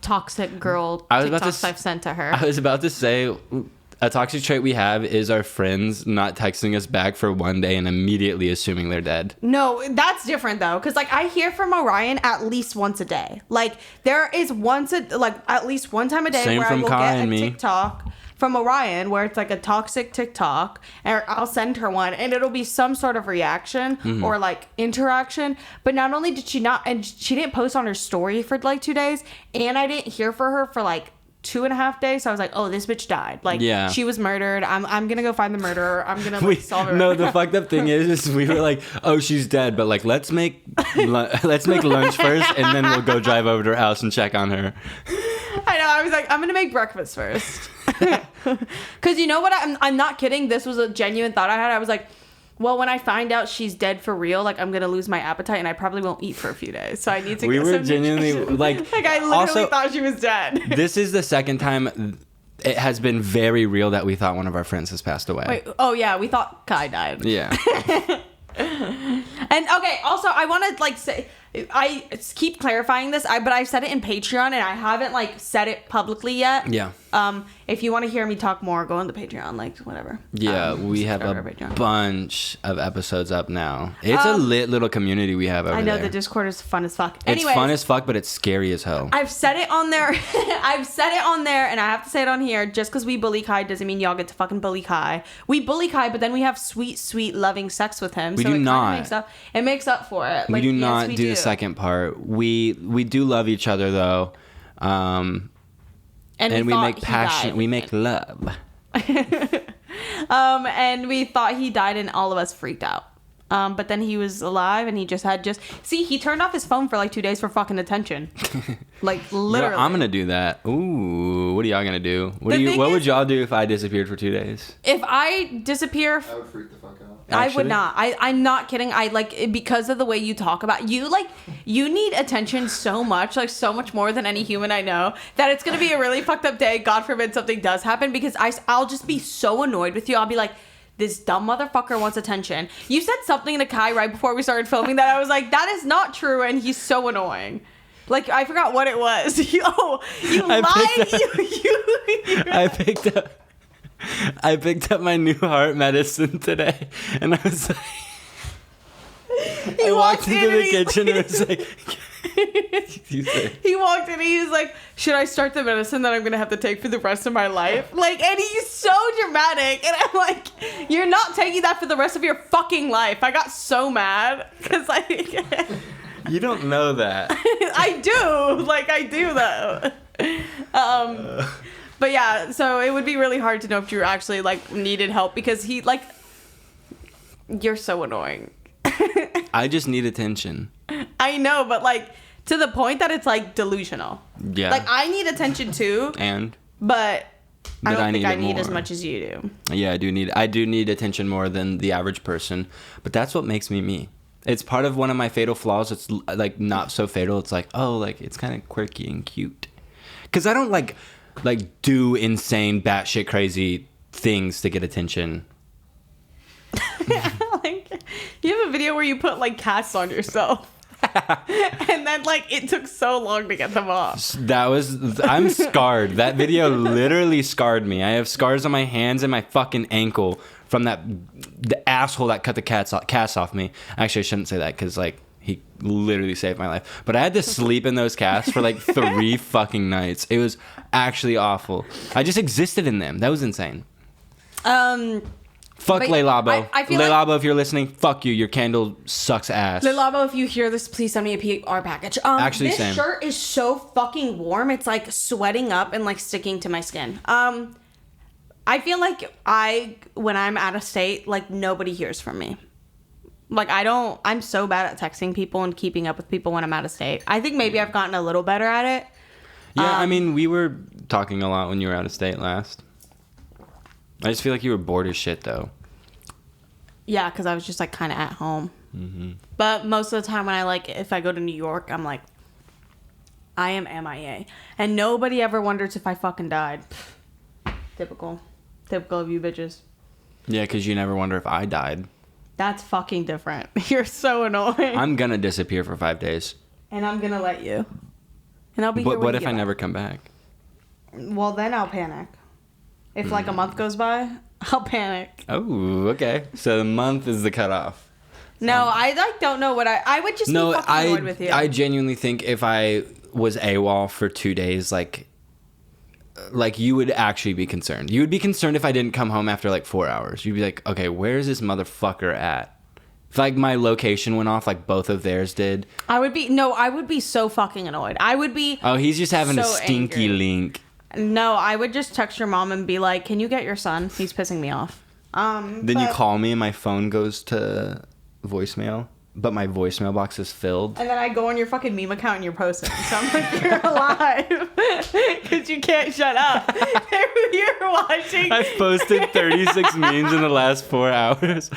toxic girl TikToks I've sent to her. I was about to say, a toxic trait we have is our friends not texting us back for one day and immediately assuming they're dead. No, that's different though, because like I hear from Orion at least once a day. Like there is at least one time a day Same where I from will Kai get and a me. TikTok from Orion where it's like a toxic TikTok, and I'll send her one, and it'll be some sort of reaction or like interaction. But not only did she not, and she didn't post on her story for like 2 days, and I didn't hear from her for like 2.5 days. So I was like, oh, this bitch died. Like, yeah. She was murdered. I'm gonna go find the murderer. I'm gonna solve it. No, the fucked up thing is we were like, oh, she's dead, but like let's make lunch first, and then we'll go drive over to her house and check on her. I know. I was like, I'm gonna make breakfast first, because you know what? I'm not kidding. This was a genuine thought I had. I was like, well, when I find out she's dead for real, like I'm gonna lose my appetite and I probably won't eat for a few days. So I need to. We get were some genuinely nutrition. like I literally also, thought she was dead. This is the second time it has been very real that we thought one of our friends has passed away. Wait. Oh yeah, we thought Kai died. Yeah. And okay, also I want to like say, I keep clarifying this, but I've said it in Patreon and I haven't like said it publicly yet. Yeah. If you want to hear me talk more, go on the Patreon, like whatever. Yeah, we have a bunch of episodes up now. It's a lit little community we have over there. I know the Discord is fun as fuck. It's fun as fuck, but it's scary as hell. I've said it on there. I've said it on there, and I have to say it on here. Just because we bully Kai doesn't mean y'all get to fucking bully Kai. We bully Kai, but then we have sweet, sweet, loving sex with him. We do not. It makes up for it. We do not do the second part. We do love each other though. And we make passion. We make love. And we thought he died, and all of us freaked out. But then he was alive, and he he turned off his phone for like 2 days for fucking attention. Like literally. I'm gonna do that. Ooh, what are y'all gonna do? What would y'all do if I disappeared for 2 days? If I disappear, I would freak the fuck out. I would not. I'm not kidding. I like, because of the way you talk about you, like, you need attention so much, like so much more than any human I know, that it's gonna be a really fucked up day. God forbid something does happen, because I'll just be so annoyed with you. I'll be like, this dumb motherfucker wants attention. You said something to Kai right before we started filming that I was like, that is not true, and he's so annoying. Like, I forgot what it was. You lied. I picked up my new heart medicine today, and I was like, I walked into the kitchen and was like, he walked in and he was like, should I start the medicine that I'm going to have to take for the rest of my life? Like, and he's so dramatic. And I'm like, you're not taking that for the rest of your fucking life. I got so mad because like... You don't know that. I do. Like, I do though. But yeah, so it would be really hard to know if Drew actually, like, needed help, because he, like, you're so annoying. I just need attention. I know, but, like, to the point that it's, like, delusional. Yeah. Like, I need attention too. But I don't think I need as much as you do. Yeah, I do need attention more than the average person. But that's what makes me me. It's part of one of my fatal flaws. It's, like, not so fatal. It's like, oh, like, it's kind of quirky and cute. Because I don't, like do insane batshit crazy things to get attention. Like, you have a video where you put like casts on yourself and then like it took so long to get them off. I'm scarred. That video literally scarred me. I have scars on my hands and my fucking ankle from the asshole that cut the cast off me. Actually, I shouldn't say that, because like he literally saved my life. But I had to sleep in those casts for like 3 fucking nights. It was actually awful. I just existed in them. That was insane. Fuck Le Labo. Le Labo, if you're listening, fuck you. Your candle sucks ass. Le Labo, if you hear this, please send me a PR package. Actually, this shirt is so fucking warm. It's like sweating up and like sticking to my skin. I feel like when I'm out of state, like nobody hears from me. Like, I'm so bad at texting people and keeping up with people when I'm out of state. I think maybe I've gotten a little better at it. Yeah, I mean, we were talking a lot when you were out of state last. I just feel like you were bored as shit, though. Yeah, because I was just, like, kind of at home. Mm-hmm. But most of the time when if I go to New York, I'm like, I am MIA. And nobody ever wonders if I fucking died. Typical. Typical of you bitches. Yeah, because you never wonder if I died. That's fucking different. You're so annoying. I'm gonna disappear for 5 days. And I'm gonna let you. And I'll be here when what if I never come back? Well, then I'll panic. If like a month goes by, I'll panic. Oh, okay. So the month is the cutoff. No, I like don't know what I would just be fucking annoyed with you. I genuinely think if I was AWOL for 2 days, like you would actually be concerned. You would be concerned if I didn't come home after like 4 hours. You'd be like, okay, where's this motherfucker at? If like my location went off like both of theirs did. I would be so fucking annoyed. I would be. Oh, he's just having a stinky angry. Link. No, I would just text your mom and be like, can you get your son? He's pissing me off. Then you call me and my phone goes to voicemail. But my voicemail box is filled. And then I go on your fucking meme account and you're posting. So I'm like, you're alive. Because you can't shut up. You're watching. I've posted 36 memes in the last 4 hours.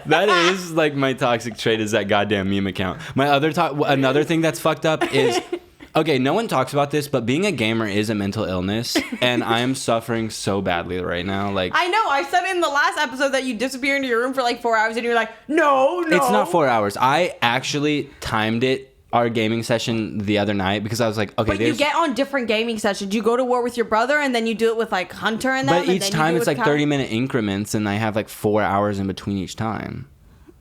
That is like my toxic trait, is that goddamn meme account. My another thing that's fucked up is... Okay, no one talks about this, but being a gamer is a mental illness, and I am suffering so badly right now. Like, I know, I said in the last episode that you disappear into your room for like 4 hours, and you're like, no. It's not 4 hours. I actually timed it, our gaming session, the other night, because I was like, okay, but you get on different gaming sessions. You go to war with your brother, and then you do it with like Hunter and them. But each time it's like 30-minute increments, and I have like 4 hours in between each time.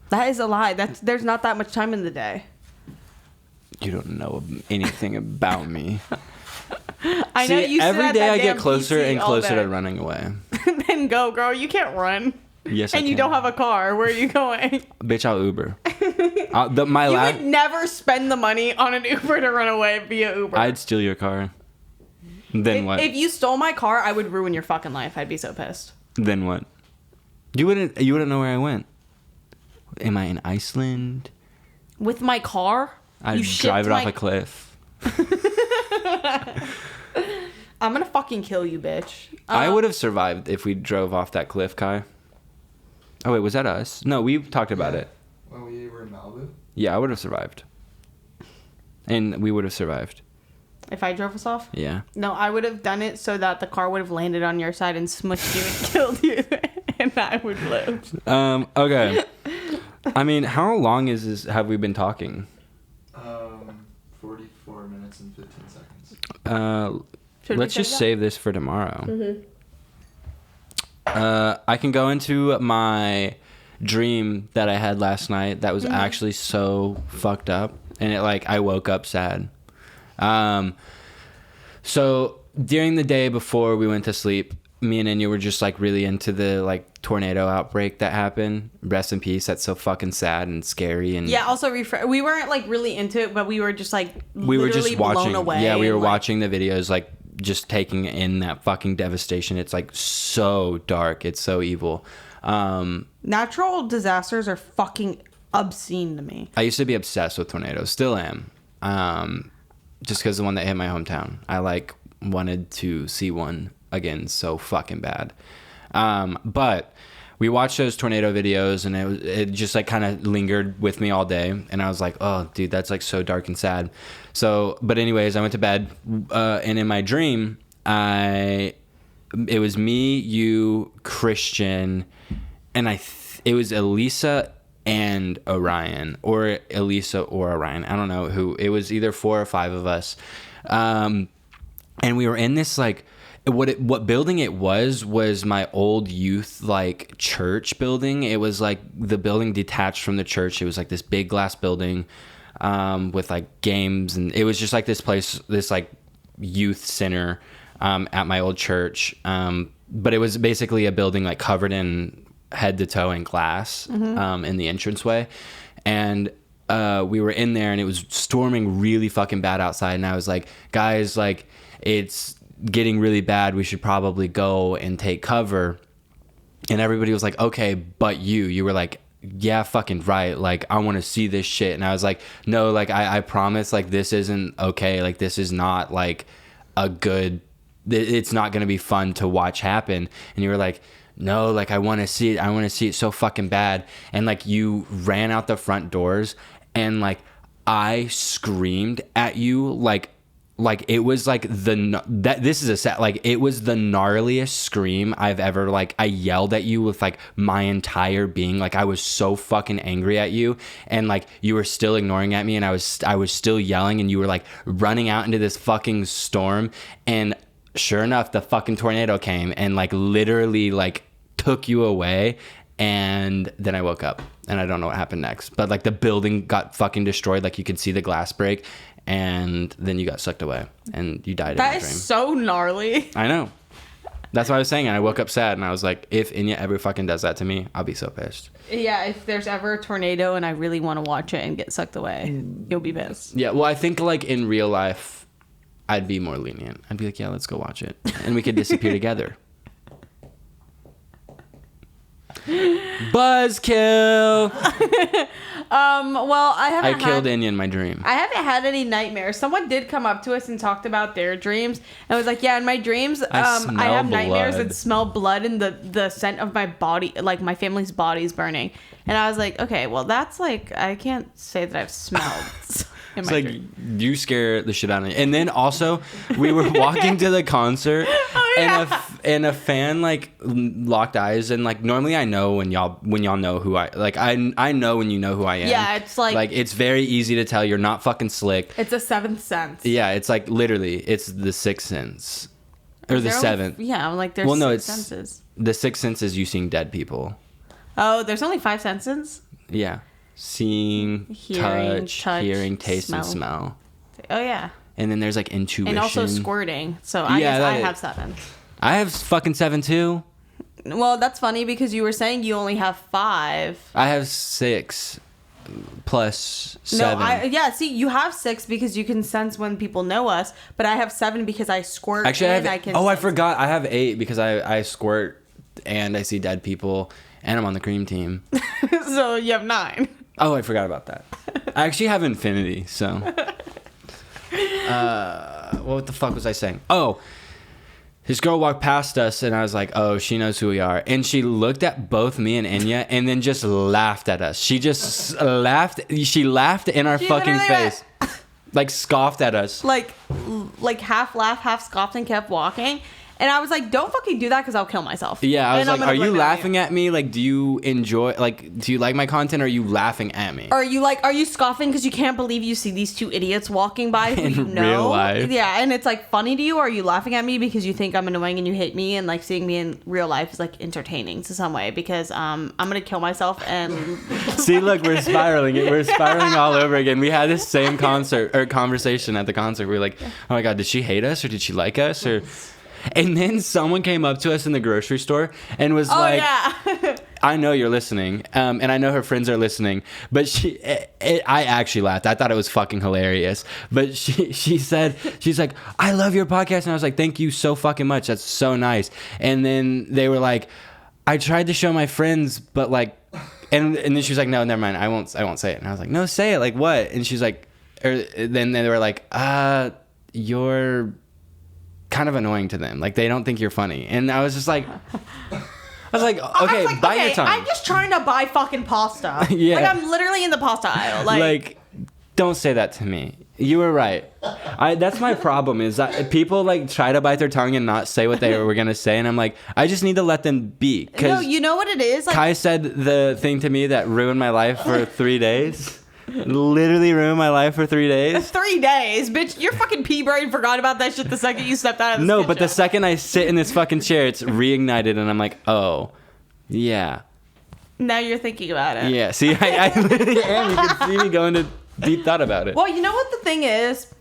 That is a lie. There's not that much time in the day. You don't know anything about me. I know. You every day I get closer and closer to running away. Then go, girl. You can't run. Yes, I can. And you don't have a car. Where are you going? Bitch, I'll Uber. You would never spend the money on an Uber to run away via Uber. I'd steal your car. Then what? If you stole my car, I would ruin your fucking life. I'd be so pissed. Then what? You wouldn't know where I went. Am I in Iceland? With my car? I'd drive it off a cliff. I'm gonna fucking kill you, bitch. I would have survived if we drove off that cliff, Kai. Oh wait, was that us? No, we talked about it. When we were in Malibu? Yeah, I would have survived. And we would have survived. If I drove us off? Yeah. No, I would have done it so that the car would have landed on your side and smushed you and killed you, and I would live. Okay. I mean, how long is this? Have we been talking? 44 minutes and 15 seconds. Let's just save this for tomorrow. Mm-hmm. I can go into my dream that I had last night that was actually so fucked up, and I woke up sad. So during the day before we went to sleep, me and Enya were just really into the tornado outbreak that happened. Rest in peace. That's so fucking sad and scary. And yeah, also we weren't really into it, but we were just we were just watching. Blown away. Yeah, we were watching the videos, just taking in that fucking devastation. It's so dark. It's so evil. Natural disasters are fucking obscene to me. I used to be obsessed with tornadoes. Still am. Just because the one that hit my hometown, I wanted to see one again so fucking bad. But we watched those tornado videos, and it just kind of lingered with me all day, and I was like, oh dude, that's so dark and sad. So but anyways, I went to bed, and in my dream it was me, you, Christian, and it was Elisa and Orion, or Elisa or Orion, I don't know who. It was either 4 or 5 of us, and we were in this what building it was my old youth church building. It was the building detached from the church. It was this big glass building with games, and it was just this place, this youth center at my old church. But it was basically a building covered in head to toe in glass in the entranceway. And we were in there, and it was storming really fucking bad outside, and I was like, guys, it's getting really bad, we should probably go and take cover. And everybody was like, okay, but you were like, yeah, fucking right, I want to see this shit. And I was like, no, I promise, this isn't okay, this is not a good, it's not gonna be fun to watch happen. And you were like, no, I want to see it so fucking bad. And you ran out the front doors, and I screamed at you it was this is a set, it was the gnarliest scream I've ever, I yelled at you with my entire being. I was so fucking angry at you, and you were still ignoring at me, and I was still yelling, and you were running out into this fucking storm. And sure enough, the fucking tornado came and literally took you away. And then I woke up, and I don't know what happened next, but the building got fucking destroyed. You could see the glass break, and then you got sucked away, and you died in my dream. That is so gnarly. I know. That's what I was saying, and I woke up sad, and I was like, if Enya ever fucking does that to me, I'll be so pissed. Yeah, if there's ever a tornado and I really want to watch it and get sucked away, you'll be pissed. Yeah, well, I think in real life, I'd be more lenient. I'd be like, yeah, let's go watch it, and we could disappear together. Buzzkill. Well, I killed Enya in my dream. I haven't had any nightmares. Someone did come up to us and talked about their dreams, and was like, yeah, in my dreams, I have nightmares that smell blood and the scent of my body, my family's body's burning. And I was like, okay, well, that's I can't say that I've smelled. It's you scare the shit out of me. And then also, we were walking to the concert, and a fan locked eyes, and normally I know when y'all know who I know when you know who I am. Yeah, it's it's very easy to tell you're not fucking slick. It's a seventh sense. Yeah, it's literally it's the sixth sense, or the seventh. There's six senses. The sixth sense is you seeing dead people. Oh, there's only 5 senses. Yeah. Seeing, touch, hearing, taste, and smell. Oh, yeah. And then there's intuition. And also squirting. So I guess I have 7. I have fucking 7 too. Well, that's funny because you were saying you only have 5. I have 6 plus 7. No, see, you have 6 because you can sense when people know us, but I have 7 because I squirt. Actually, I forgot. I have 8 because I squirt and I see dead people, and I'm on the cream team. So you have 9. Oh, I forgot about that. I actually have infinity, so. What the fuck was I saying? Oh, this girl walked past us, and I was like, oh, she knows who we are. And she looked at both me and Enya and then just laughed at us. She just laughed. She laughed in our fucking face. Like, scoffed at us. Like half laugh, half scoffed, and kept walking. And I was like, don't fucking do that because I'll kill myself. Yeah, I was and like, are you laughing at me? Like, do you enjoy, like, do you like my content, or are you laughing at me? Or are you scoffing because you can't believe you see these two idiots walking by who you know? Real life. Yeah, and it's like funny to you, or are you laughing at me because you think I'm annoying and you hate me, and like seeing me in real life is like entertaining to some way because I'm gonna kill myself and See, look, we're spiraling. We're spiraling all over again. We had this same conversation at the concert. We were like, oh my God, did she hate us or did she like us? Or... And then someone came up to us in the grocery store and was yeah. I know you're listening, and I know her friends are listening, but I actually laughed. I thought it was fucking hilarious. But she said, she's like, I love your podcast. And I was like, thank you so fucking much. That's so nice. And then they were like, I tried to show my friends, but like, and then she was like, no, never mind. I won't say it. And I was like, no, say it. Like what? And she's like, then they were like, you're kind of annoying to them. Like, they don't think you're funny. And I was just like, okay, bite your tongue. I'm just trying to buy fucking pasta. Yeah. Like, I'm literally in the pasta aisle. Like, don't say that to me. You were right. That's my problem, is that people like try to bite their tongue and not say what they were gonna say, and I'm like, I just need to let them be. No, you know what it is? Like, Kai said the thing to me that ruined my life for 3 days. Literally ruined my life for 3 days. 3 days, bitch. Your fucking pea brain forgot about that shit the second you stepped out of the No, kitchen. but the second I sit in this fucking chair, it's reignited, and I'm like, oh, yeah. Now you're thinking about it. Yeah, see, I literally am. You can see me going to deep thought about it. Well, you know what the thing is?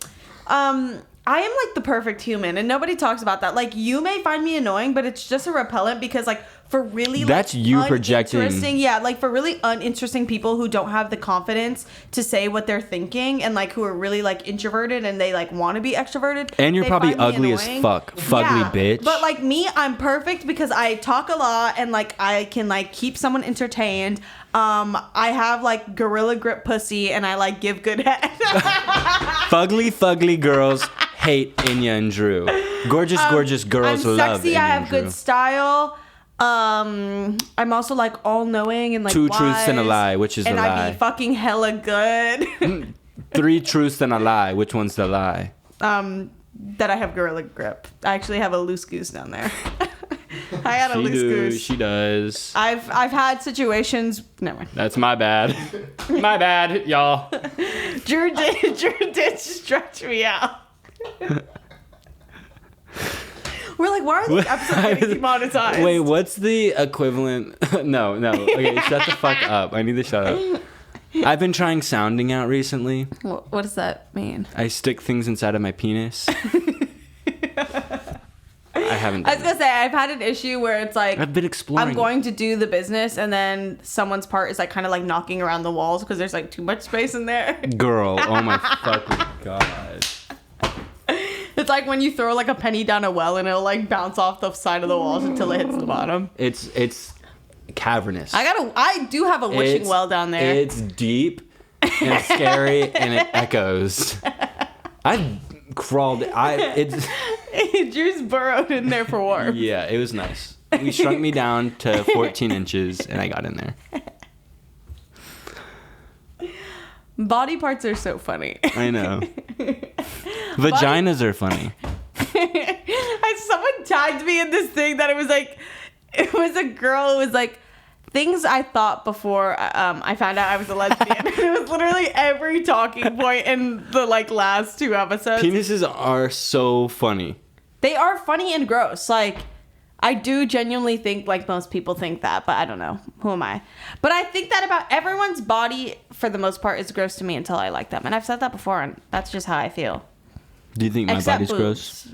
I am like the perfect human, and nobody talks about that. Like, you may find me annoying, but it's just a repellent because, like, for really that's you projecting. Yeah, like for really uninteresting people who don't have the confidence to say what they're thinking, and like who are really like introverted and they like want to be extroverted. And you're probably find me ugly as annoying. fuck, fugly bitch. But like me, I'm perfect because I talk a lot and like I can like keep someone entertained. I have like gorilla grip pussy and I like give good head. Fugly girls hate Enya and Drew. Gorgeous girls I'm love sexy. Enya I have and Drew. good style. I'm also like all knowing and like Two wise, truths and a lie, which is the and lie? I be fucking hella good. 3 truths and a lie, which one's the lie? That I have gorilla grip. I actually have a loose goose down there. I got a loose goose. She does. I've had situations. Never mind. That's my bad. My bad, y'all. Drew did stretch me out. We're like, why are these episodes getting demonetized? Wait, what's the equivalent? No. Okay, shut the fuck up. I need to shut up. I've been trying sounding out recently. What does that mean? I stick things inside of my penis. I haven't I done was gonna say, I've had an issue where it's like I've been exploring. I'm going to do the business and then someone's part is like kind of like knocking around the walls because there's like too much space in there. Girl, oh my fucking god. It's like when you throw like a penny down a well and it'll like bounce off the side of the walls until it hits the bottom. It's cavernous. I do have a wishing well down there. It's deep and scary and it echoes. I've crawled. Drew's burrowed in there for warmth. Yeah, it was nice. We shrunk me down to 14 inches and I got in there. Body parts are so funny. I know. Vaginas are funny. Someone tagged me in this thing that it was a girl who was like, things I thought before I found out I was a lesbian. It was literally every talking point in the like last 2 episodes. Penises are so funny. They are funny and gross. Like, I do genuinely think like most people think that, but I don't know. Who am I? But I think that about everyone's body for the most part is gross to me until I like them. And I've said that before, and that's just how I feel. Do you think my Except body's boobs. gross?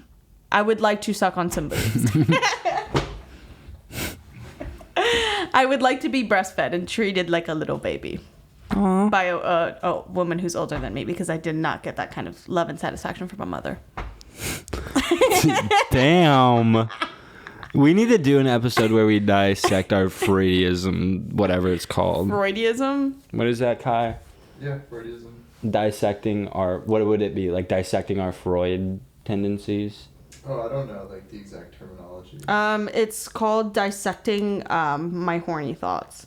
I would like to suck on some boobs. I would like to be breastfed and treated like a little baby. Aww. By a woman who's older than me, because I did not get that kind of love and satisfaction from my mother. Damn. We need to do an episode where we dissect our Freudism, whatever it's called. Freudism? What is that, Kai? Yeah, Freudism. Dissecting our, what would it be? Like dissecting our Freud tendencies? Oh, I don't know like the exact terminology. It's called dissecting my horny thoughts.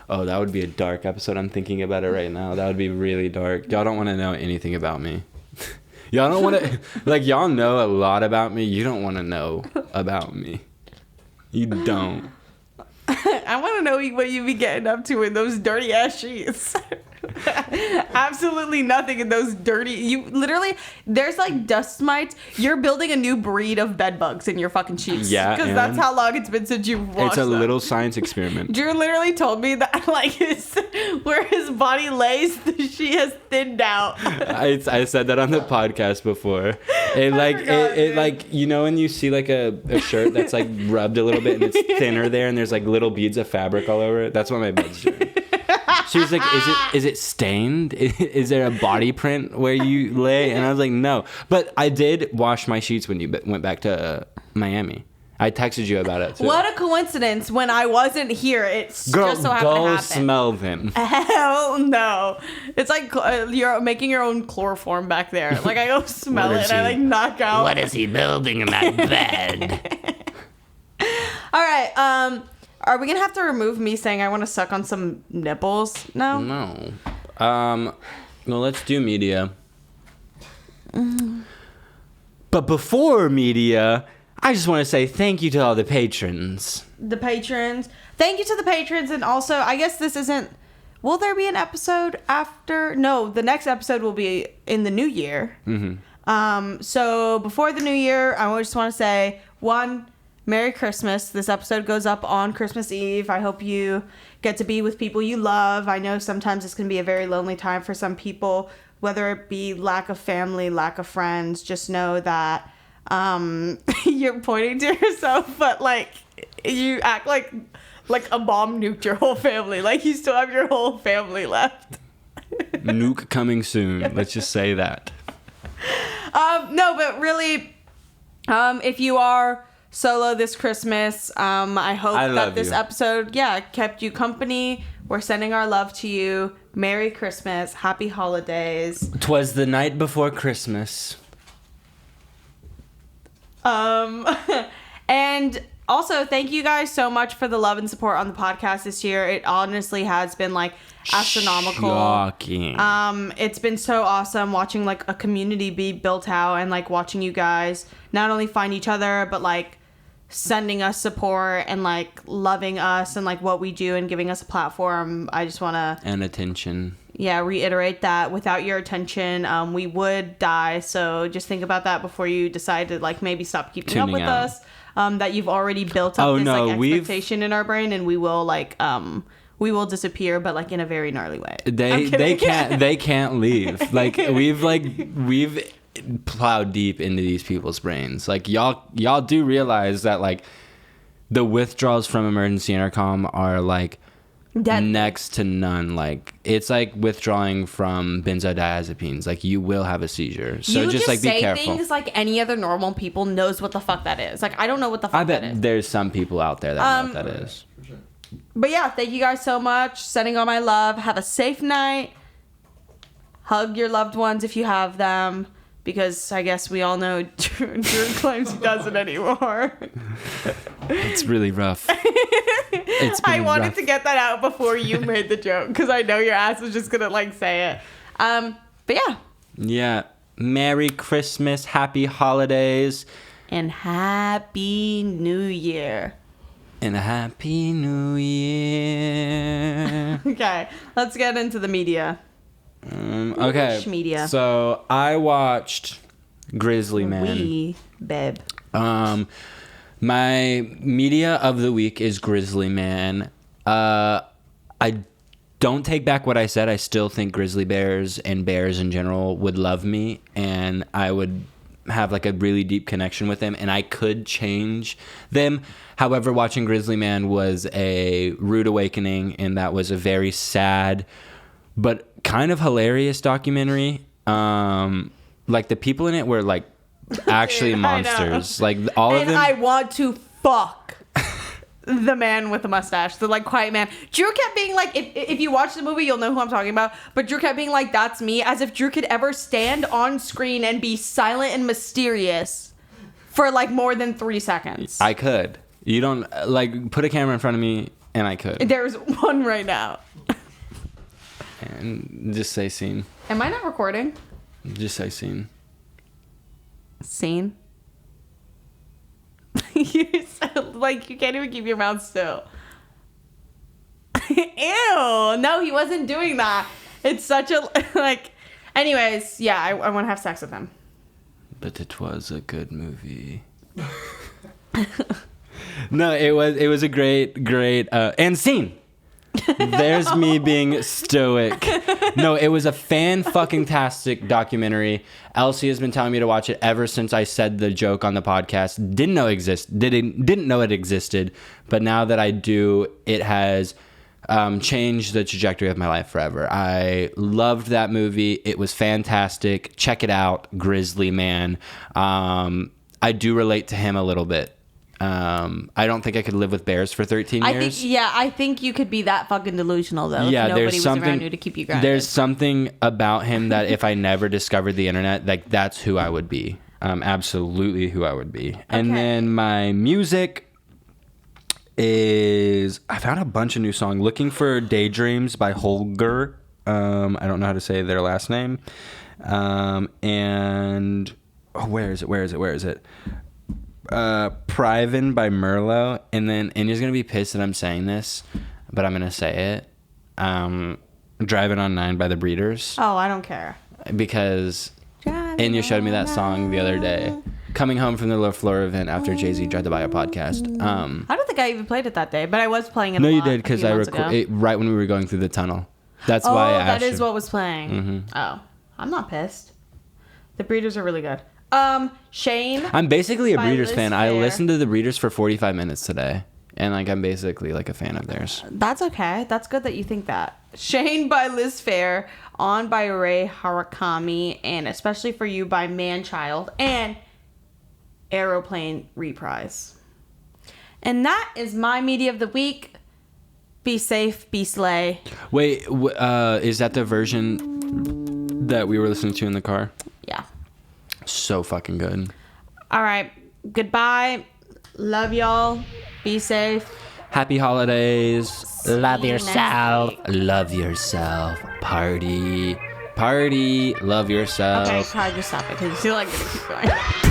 Oh, that would be a dark episode. I'm thinking about it right now. That would be really dark. Y'all don't want to know anything about me. Y'all don't want to, like, y'all know a lot about me. You don't want to know about me. You don't. I want to know what you be getting up to in those dirty ass sheets. Absolutely nothing in those dirty. You literally, there's like dust mites. You're building a new breed of bed bugs in your fucking sheets. Yeah, because that's how long it's been since you've washed It's a them. little science experiment. Drew literally told me that like where his body lays, the sheet has thinned out. I said that on the podcast before. It like it like, you know when you see like a shirt that's like rubbed a little bit and it's thinner there and there's like little beads of fabric all over it? That's what my bed's doing. She was like, is it stained? Is there a body print where you lay? And I was like, no. But I did wash my sheets when you went back to Miami. I texted you about it too. What a coincidence! When I wasn't here, it's Girl, just so happened to go happen. smell them. Hell no! It's like you're making your own chloroform back there. Like I go smell What it is and I he- like knock out. What is he building in that bed? All right. Are we gonna have to remove me saying I want to suck on some nipples? No. No. Well, let's do media. But before media, I just want to say thank you to all the patrons. The patrons. Thank you to the patrons, and also I guess this isn't. Will there be an episode after? No, the next episode will be in the new year. Mm-hmm. So before the new year, I just want to say Merry Christmas. This episode goes up on Christmas Eve. I hope you get to be with people you love. I know sometimes it's going to be a very lonely time for some people, whether it be lack of family, lack of friends. Just know that you're pointing to yourself, but like you act like a bomb nuked your whole family. Like you still have your whole family left. Nuke coming soon. Let's just say that. No, but really, if you are solo this Christmas, I hope I that love this you. episode, kept you company. We're sending our love to you. Merry Christmas. Happy holidays. 'Twas the night before Christmas. And also, thank you guys so much for the love and support on the podcast this year. It honestly has been like astronomical. Shocking. It's been so awesome watching like a community be built out and like watching you guys not only find each other but like sending us support and like loving us and like what we do and giving us a platform. I just want to And attention. reiterate that without your attention, we would die. So just think about that before you decide to like maybe stop keeping up Tuning with out. us. That you've already built up this like expectation in our brain, and we will like we will disappear, but like in a very gnarly way. They can't leave. Like we've plowed deep into these people's brains. Like y'all do realize that like the withdrawals from emergency intercom are like next to none. Like it's like withdrawing from benzodiazepines. Like you will have a seizure. So you just like be say careful. things like any other normal people knows what the fuck that is. Like I don't know what the fuck I that is. bet there's some people out there that know what that is. For sure. But yeah, thank you guys so much. Sending all my love. Have a safe night. Hug your loved ones if you have them. Because I guess we all know Drew claims he doesn't anymore. It's really rough. It's been I wanted rough. to get that out before you made the joke. Because I know your ass was just going to like say it. But yeah. Yeah. Merry Christmas. Happy holidays. And Happy New Year. And a Happy New Year. Okay. Let's get into the media. Okay. Media. So I watched Grizzly Man. We, babe. My media of the week is Grizzly Man. I don't take back what I said. I still think grizzly bears and bears in general would love me, and I would have like a really deep connection with them, and I could change them. However, watching Grizzly Man was a rude awakening, and that was a very sad but kind of hilarious documentary. Like the people in it were like actually Dude, I know. monsters. Like all of And them. I want to fuck the man with the mustache, the like quiet man. Drew kept being like, if you watch the movie, you'll know who I'm talking about. But Drew kept being like, that's me, as if Drew could ever stand on screen and be silent and mysterious for like more than 3 seconds. I could. You don't like put a camera in front of me, and I could. There's one right now. And just say scene. Am I not recording? Just say scene. Scene. You sound like you can't even keep your mouth still. Ew. No, he wasn't doing that. It's such a like. Anyways, yeah, I want to have sex with him. But it was a good movie. No, it was a great and scene. There's me being stoic. No, it was a fan-fucking-tastic documentary. Elsie has been telling me to watch it ever since I said the joke on the podcast. Didn't know it existed, but now that I do, it has changed the trajectory of my life forever. I loved that movie. It was fantastic. Check it out, Grizzly Man. I do relate to him a little bit. I don't think I could live with bears for 13 years. I think you could be that fucking delusional though. Yeah, if nobody there's was something around you to keep you grounded. There's something about him that if I never discovered the internet, like that's who I would be. Absolutely who I would be. And then my music is I found a bunch of new songs. Looking for Daydreams by Holger. I don't know how to say their last name. And where is it? Priven by Merlot, and you're gonna be pissed that I'm saying this, but I'm gonna say it. Driving on 9 by the Breeders. Oh, I don't care. Because Anya showed me that song the other day. Coming home from the Fleur event after Jay-Z tried to buy a podcast. I don't think I even played it that day, but I was playing it. No, you did because I recorded right when we were going through the tunnel. That's why I asked that is what was playing. Mm-hmm. Oh, I'm not pissed. The Breeders are really good. Shane. I'm basically a Breeders Liz fan. Fair. I listened to the Breeders for 45 minutes today. And like I'm basically like a fan of theirs. That's okay. That's good that you think that. Shane by Liz Fair, On by Ray Harakami, and Especially for You by Manchild, and Aeroplane Reprise. And that is my media of the week. Be safe, be slay. Wait, is that the version that we were listening to in the car? Yeah. So fucking good. All right. Goodbye. Love y'all. Be safe. Happy holidays. Love yourself. Love yourself. Party. Love yourself. Okay, Kai, just stop it because you feel like gonna keep going.